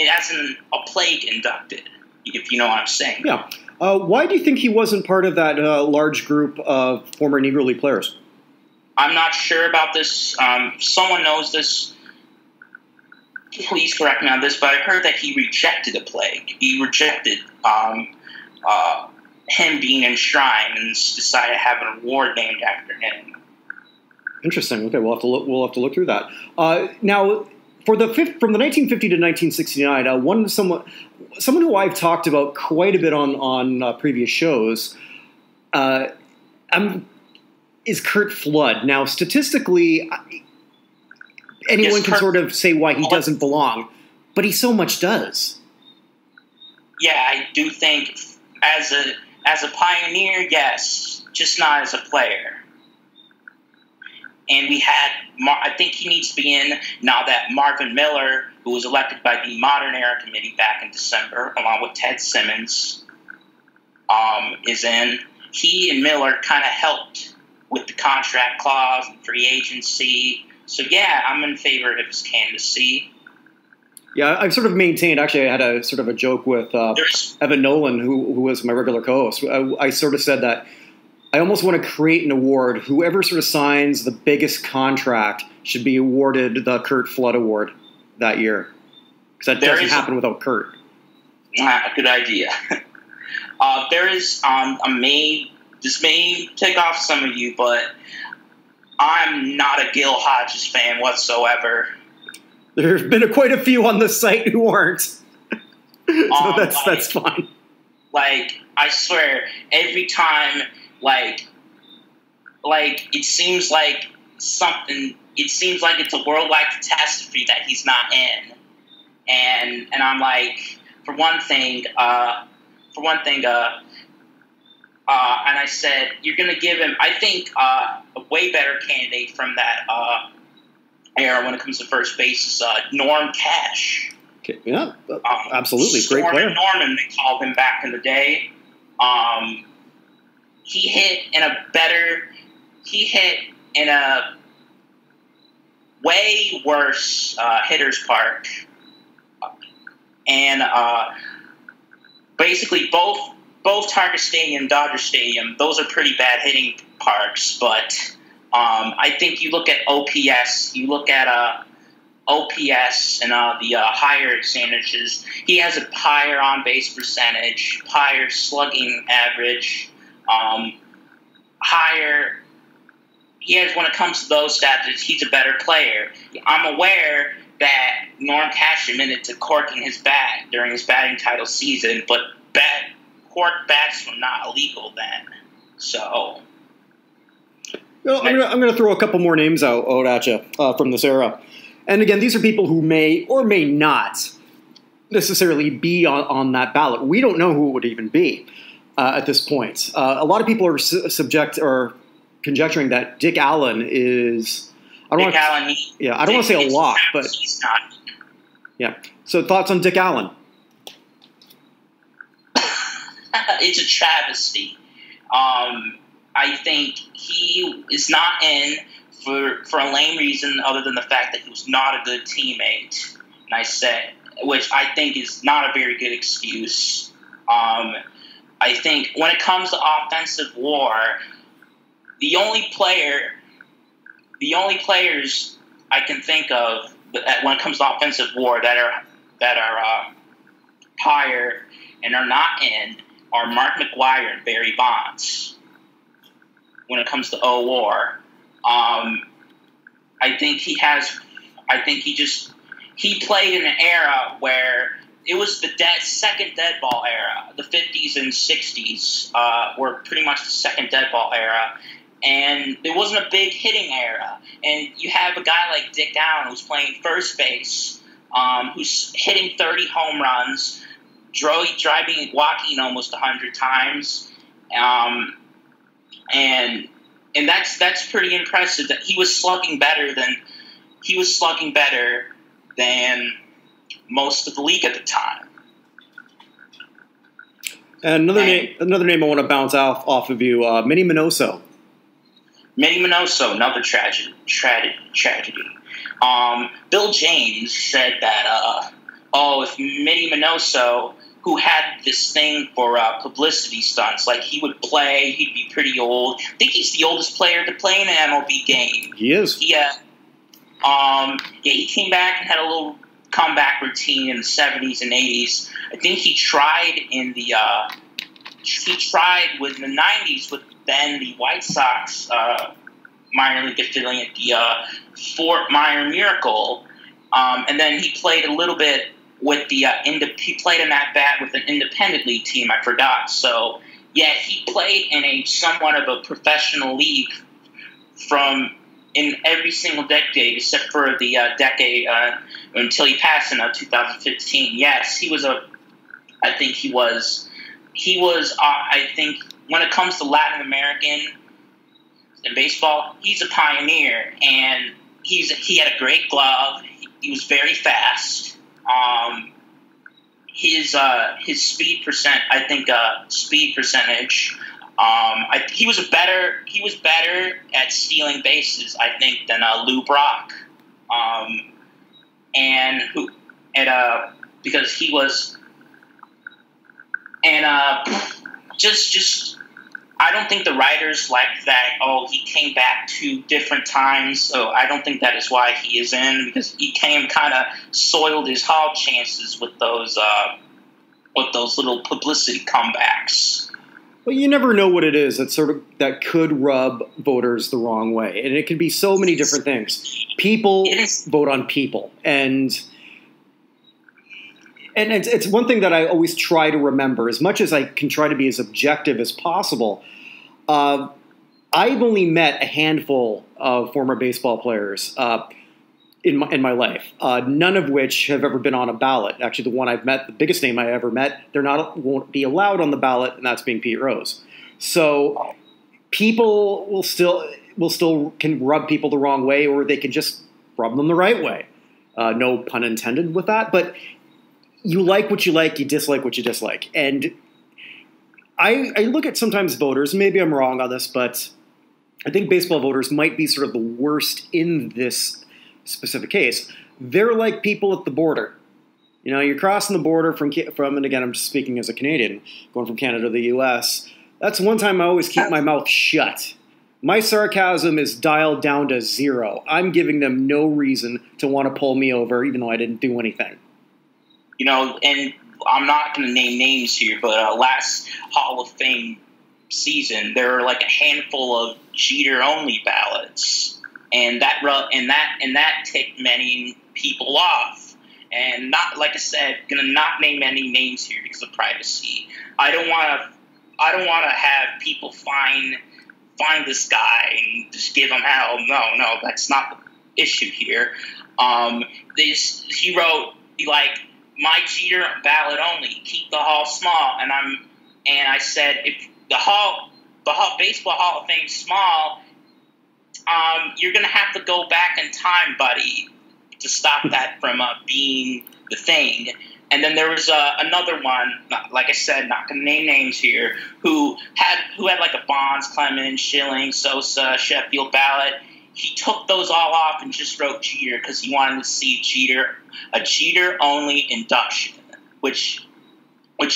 as in a plague inducted, if you know what I'm saying. Yeah. Why do you think he wasn't part of that large group of former Negro League players? I'm not sure about this. Someone knows this. Please correct me on this, but I heard that he rejected a plague. He rejected him being enshrined and decided to have an award named after him. Interesting. Okay, we'll have to look through that. Now, from the 1950 to 1969, someone who I've talked about quite a bit on previous shows is Curt Flood. Now, statistically, anyone can sort of say why he doesn't belong, but he so much does. yeah, I do think as a pioneer, yes, just not as a player. And we had, I think he needs to be in now that Marvin Miller, who was elected by the Modern Era Committee back in December, along with Ted Simmons, is in. He and Miller kind of helped with the contract clause and free agency. So, yeah, I'm in favor of his candidacy. Yeah, I've sort of maintained, actually, I had a sort of a joke with Evan Nolan, who was my regular co-host. I sort of said that I almost want to create an award. Whoever sort of signs the biggest contract should be awarded the Kurt Flood Award that year. Because that doesn't happen without Kurt. Good idea. There is this may tick off some of you, but I'm not a Gil Hodges fan whatsoever. There have been quite a few on the site who aren't. So that's fine. Like, I swear, every time, like it seems like it's a worldwide catastrophe that he's not in. And I'm like, for one thing, and I said, you're going to give him, I think, a way better candidate from that era when it comes to first base is Norm Cash. Okay, yeah, absolutely. Great player. Norman, they called him back in the day. He hit in a way worse hitter's park. And basically both Target Stadium, Dodger Stadium, those are pretty bad hitting parks. But I think you look at OPS, and the higher percentages. He has a higher on-base percentage, higher slugging average, higher. He has, when it comes to those stats, he's a better player. I'm aware that Norm Cash admitted to corking his bat during his batting title season, but cork bats were not illegal then. So, I'm going to throw a couple more names out at you from this era. And again, these are people who may or may not necessarily be on that ballot. We don't know who it would even be at this point. A lot of people are conjecturing that Dick Allen is. I don't want to say a lock, but he's not. Yeah. So thoughts on Dick Allen? It's a travesty. I think he is not in for a lame reason other than the fact that he was not a good teammate. And I said, which I think is not a very good excuse. I think when it comes to offensive WAR, the only players I can think of when it comes to offensive WAR that are higher and are not in are Mark McGwire and Barry Bonds. When it comes to WAR, I think he played in an era where it was the second dead ball era. The 50s and 60s were pretty much the second dead ball era. And there wasn't a big hitting era. And you have a guy like Dick Allen who's playing first base, who's hitting 30 home runs, driving and walking almost 100 times. And that's pretty impressive that he was slugging better than most of the league at the time. And another name I want to bounce off of you, Minnie Minoso. Minnie Minoso, another tragedy. Bill James said that, if Minnie Minoso, who had this thing for publicity stunts, like he would play, he'd be pretty old. I think he's the oldest player to play in an MLB game. He is. Yeah. He came back and had a little comeback routine in the 70s and 80s. I think he tried with the 90s with then the White Sox minor league affiliate, the Fort Myer Miracle, and then he played a little bit with the he played in that bat with an independent league team. I forgot. So yeah, he played in a somewhat of a professional league in every single decade except for the decade until he passed in 2015. Yes, he was a I think he was. I think when it comes to Latin American in baseball, he's a pioneer, and he had a great glove. He was very fast. His speed percentage. He was better at stealing bases, I think, than Lou Brock. Because he was, just I don't think the writers liked that. Oh, he came back 2 different times, so I don't think that is why he is in, because he kind of soiled his Hall chances with those little publicity comebacks. Well, you never know what it is that could rub voters the wrong way, and it could be so many different things. People vote on people, and it's one thing that I always try to remember. As much as I can try to be as objective as possible, I've only met a handful of former baseball players in my life, none of which have ever been on a ballot. Actually, the one I've met, the biggest name I ever met, won't be allowed on the ballot, and that's being Pete Rose. So people will still can rub people the wrong way, or they can just rub them the right way. No pun intended with that, but you like what you like, you dislike what you dislike. And I look at sometimes voters, maybe I'm wrong on this, but I think baseball voters might be sort of the worst in this specific case. They're like people at the border. You know, you're crossing the border from, and again, I'm just speaking as a Canadian, going from Canada to the U.S. That's one time I always keep my mouth shut. My sarcasm is dialed down to 0. I'm giving them no reason to want to pull me over, even though I didn't do anything. You know, and I'm not going to name names here, but last Hall of Fame season, there were like a handful of Jeter-only ballots, and that ticked many people off. And not, like I said, going to not name any names here because of privacy. I don't want to have people find this guy and just give him hell. No, that's not the issue here. He wrote like, my Jeter ballot only, keep the hall small, and I said, if the baseball Hall of Fame small, you're gonna have to go back in time, buddy, to stop that from being the thing. And then there was another one, like I said, not gonna name names here, who had like a Bonds, Clemens, Schilling, Sosa, Sheffield ballot. He took those all off and just wrote Jeter because he wanted to see a Jeter-only induction, which probably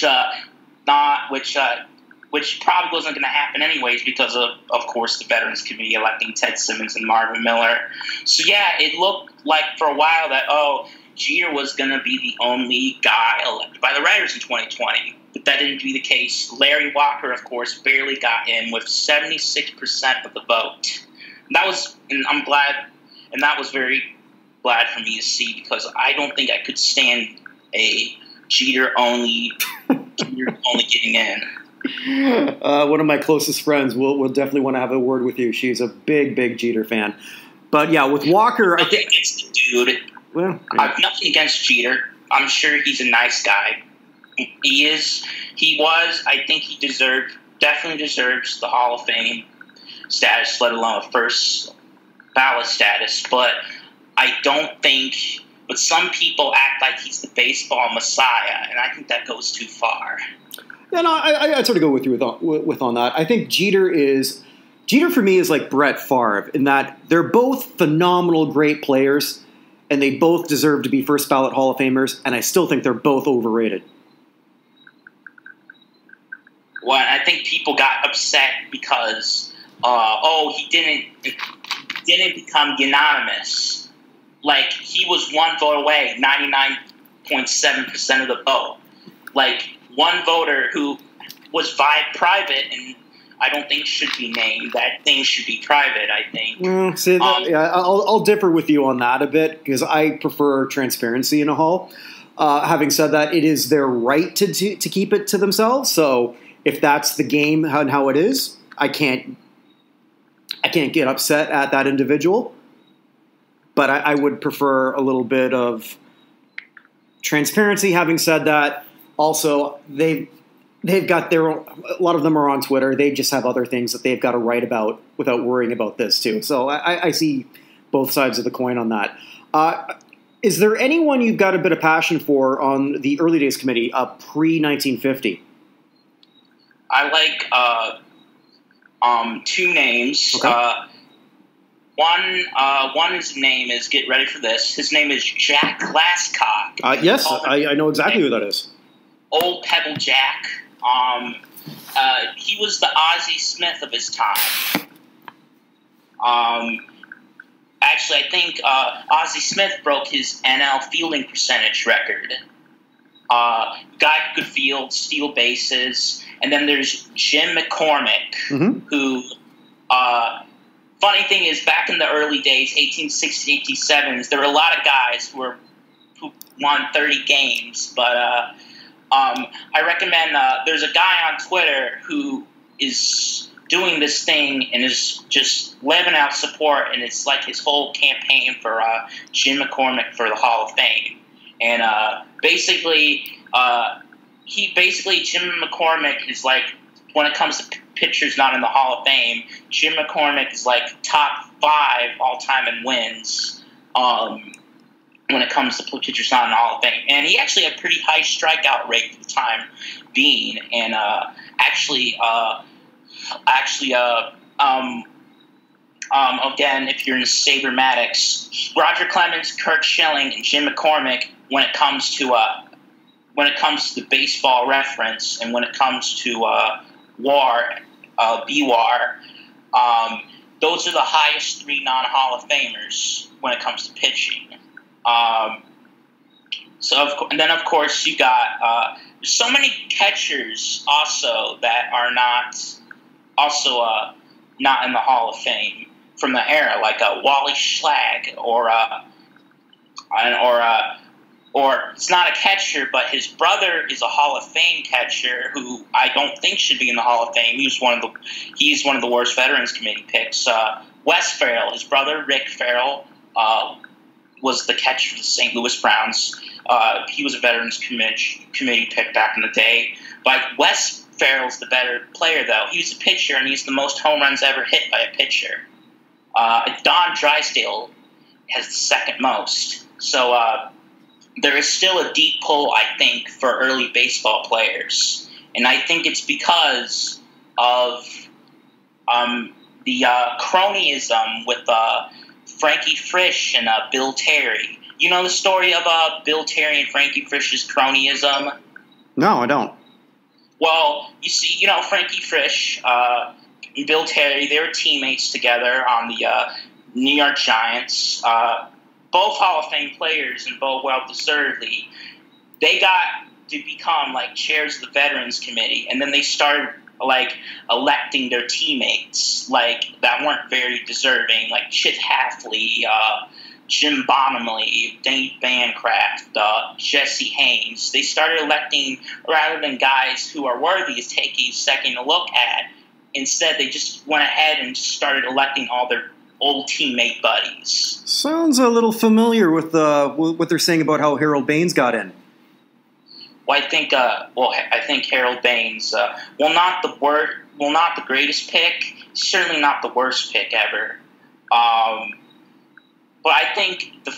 wasn't going to happen anyways because of course, the Veterans Committee electing Ted Simmons and Marvin Miller. So yeah, it looked like for a while that Jeter was going to be the only guy elected by the writers in 2020, but that didn't be the case. Larry Walker, of course, barely got in with 76% of the vote. That was very glad for me to see because I don't think I could stand a Jeter only getting in. One of my closest friends will definitely want to have a word with you. She's a big Jeter fan. But yeah, with Walker, I think against the dude. Well, yeah. I've nothing against Jeter. I'm sure he's a nice guy. He is. He was. I think he definitely deserves the Hall of Fame status, let alone a first ballot status. But I don't think. But some people act like he's the baseball messiah, and I think that goes too far. Yeah, no, I sort of go with you with on that. I think Jeter for me is like Brett Favre in that they're both phenomenal, great players, and they both deserve to be first ballot Hall of Famers, and I still think they're both overrated. Well, I think people got upset because he didn't become unanimous. Like, he was one vote away, 99.7% of the vote. Like, one voter who was private, and I don't think should be named. That thing should be private, I think. Well, I'll differ with you on that a bit, because I prefer transparency in a hall. Having said that, it is their right to keep it to themselves. So if that's the game and how it is, I can't get upset at that individual. But I would prefer a little bit of transparency. Having said that, also they've got their own, a lot of them are on Twitter. They just have other things that they've got to write about without worrying about this too. So I see both sides of the coin on that. Is there anyone you've got a bit of passion for on the early days committee, pre-1950? I like two names. Okay. One his name is, get ready for this, his name is Jack Glasscock. Yes, I know exactly who that is. Old Pebble Jack. He was the Ozzie Smith of his time. Actually, I think Ozzie Smith broke his NL fielding percentage record. Guy who could field, steal bases. And then there's Jim McCormick, who, funny thing is, back in the early days, 1860s, 1870s, there were a lot of guys who won 30 games. But I recommend, there's a guy on Twitter who is doing this thing and is just living out support, and it's like his whole campaign for Jim McCormick for the Hall of Fame. And basically, Jim McCormick is like, when it comes to pitchers not in the Hall of Fame, Jim McCormick is like top 5 all time in wins when it comes to pitchers not in the Hall of Fame. And he actually had a pretty high strikeout rate for the time being. And again, if you're in Sabermatics, Roger Clemens, Kurt Schilling, and Jim McCormick, when it comes to the baseball reference and when it comes to BWAR, those are the highest 3 non-Hall of Famers when it comes to pitching. And then of course you got so many catchers also that are not in the Hall of Fame from the era, like Wally Schlag or it's not a catcher, but his brother is a Hall of Fame catcher who I don't think should be in the Hall of Fame. He's one of the worst Veterans Committee picks. Wes Farrell, his brother Rick Farrell, was the catcher for the St. Louis Browns. He was a Veterans Committee pick back in the day. But Wes Farrell's the better player, though. He's a pitcher, and he's the most home runs ever hit by a pitcher. Don Drysdale has the second most. So there is still a deep pull, I think, for early baseball players. And I think it's because of the cronyism with Frankie Frisch and Bill Terry. You know the story of Bill Terry and Frankie Frisch's cronyism? No, I don't. Well, you see, Frankie Frisch and Bill Terry, they were teammates together on the New York Giants. Both Hall of Fame players and both well-deservedly. They got to become like chairs of the Veterans Committee, and then they started like electing their teammates like that weren't very deserving, like Chip Hafley, Jim Bonham-Lee, Dave Bancroft, Jesse Haynes. They started electing, rather than guys who are worthy of taking a second to look at, instead they just went ahead and just started electing all their old teammate buddies. Sounds a little familiar with what they're saying about how Harold Baines got in. Well, I think Harold Baines, not the greatest pick, certainly not the worst pick ever. But I think the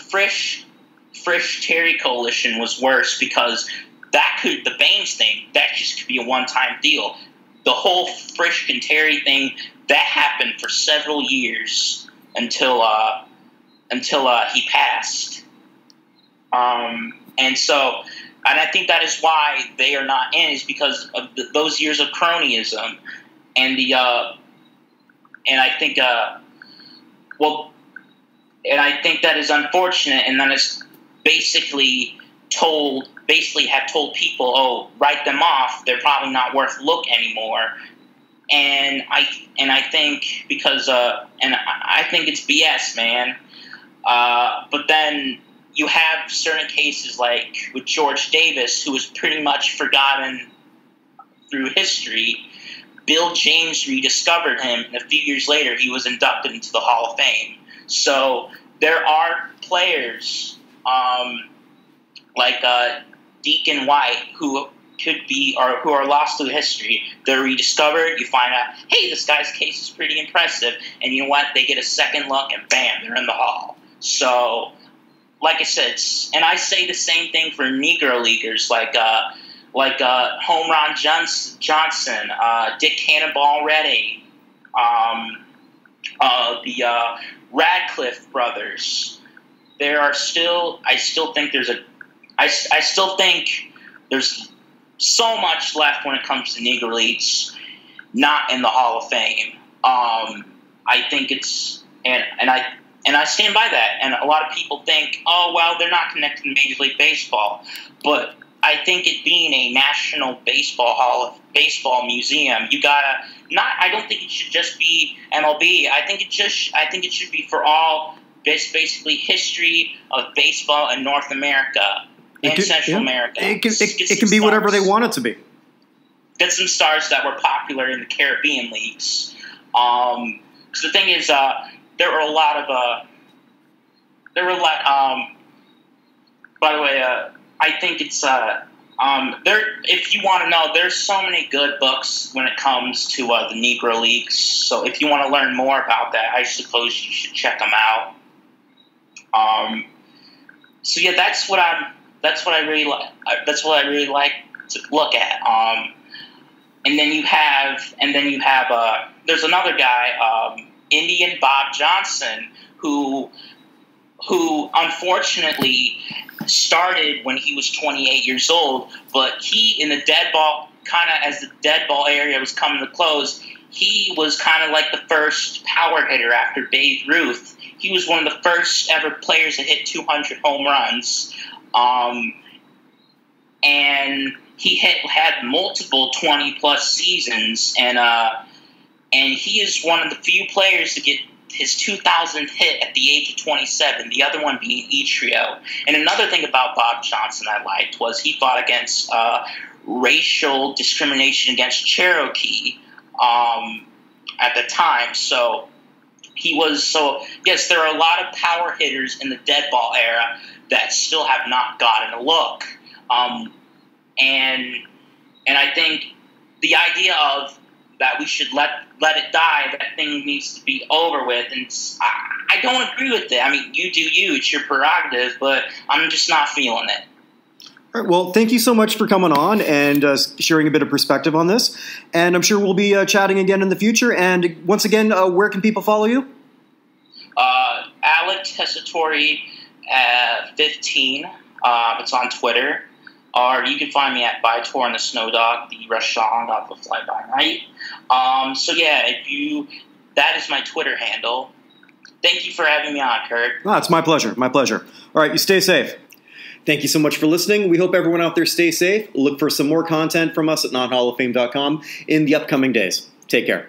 Frisch-Terry coalition was worse because the Baines thing, that just could be a one-time deal. The whole Frisch and Terry thing, that happened for several years until he passed. And I think that is why they are not in, is because of those years of cronyism, and I think that is unfortunate, and that is basically have told people, oh, write them off, they're probably not worth look anymore. And I think because I think it's BS, man. But then you have certain cases like with George Davis, who was pretty much forgotten through history. Bill James rediscovered him, and a few years later he was inducted into the Hall of Fame. So there are players like Deacon White who could be, or who are lost to history, they're rediscovered. You find out, hey, this guy's case is pretty impressive, and you know what? They get a second look, and bam, they're in the Hall. So, like I said, and I say the same thing for Negro Leaguers, like Home Run Johnson, Dick Cannonball Reddy, the Radcliffe brothers. I still think there's so much left when it comes to Negro Leagues not in the Hall of Fame. I think it's and I stand by that. And a lot of people think, oh well, they're not connected to Major League Baseball, but I think it being a National Baseball Museum, you gotta not. I don't think it should just be MLB. I think it should be for all. Basically, history of baseball in North America and Central America. It can be whatever they want it to be. Get some stars that were popular in the Caribbean leagues. Because the thing is, there were a lot. By the way, I think it's there. If you want to know, there's so many good books when it comes to the Negro Leagues. So if you want to learn more about that, I suppose you should check them out. So yeah, that's what I really like. That's what I really like to look at. And then you have there's another guy, Indian Bob Johnson, who unfortunately started when he was 28 years old, but he in the dead ball, kind of as the dead ball area was coming to close, he was kind of like the first power hitter after Babe Ruth. He was one of the first ever players to hit 200 home runs, and he had multiple 20-plus seasons, and he is one of the few players to get his 2000th hit at the age of 27, the other one being Etrio. And another thing about Bob Johnson I liked was he fought against racial discrimination against Cherokee at the time, so... yes, there are a lot of power hitters in the dead ball era that still have not gotten a look. And I think the idea of that we should let it die, that thing needs to be over with, and I don't agree with it. I mean, you do you, it's your prerogative, but I'm just not feeling it. All right, well, thank you so much for coming on and sharing a bit of perspective on this. And I'm sure we'll be chatting again in the future. And once again, where can people follow you? Alex Tessitore 15. It's on Twitter. Or you can find me at Bytor and the Snow Dog, the restaurant of the Fly By Night. So yeah, that is my Twitter handle. Thank you for having me on, Kurt. No, it's my pleasure. My pleasure. All right, you stay safe. Thank you so much for listening. We hope everyone out there stays safe. Look for some more content from us at nonhalloffame.com in the upcoming days. Take care.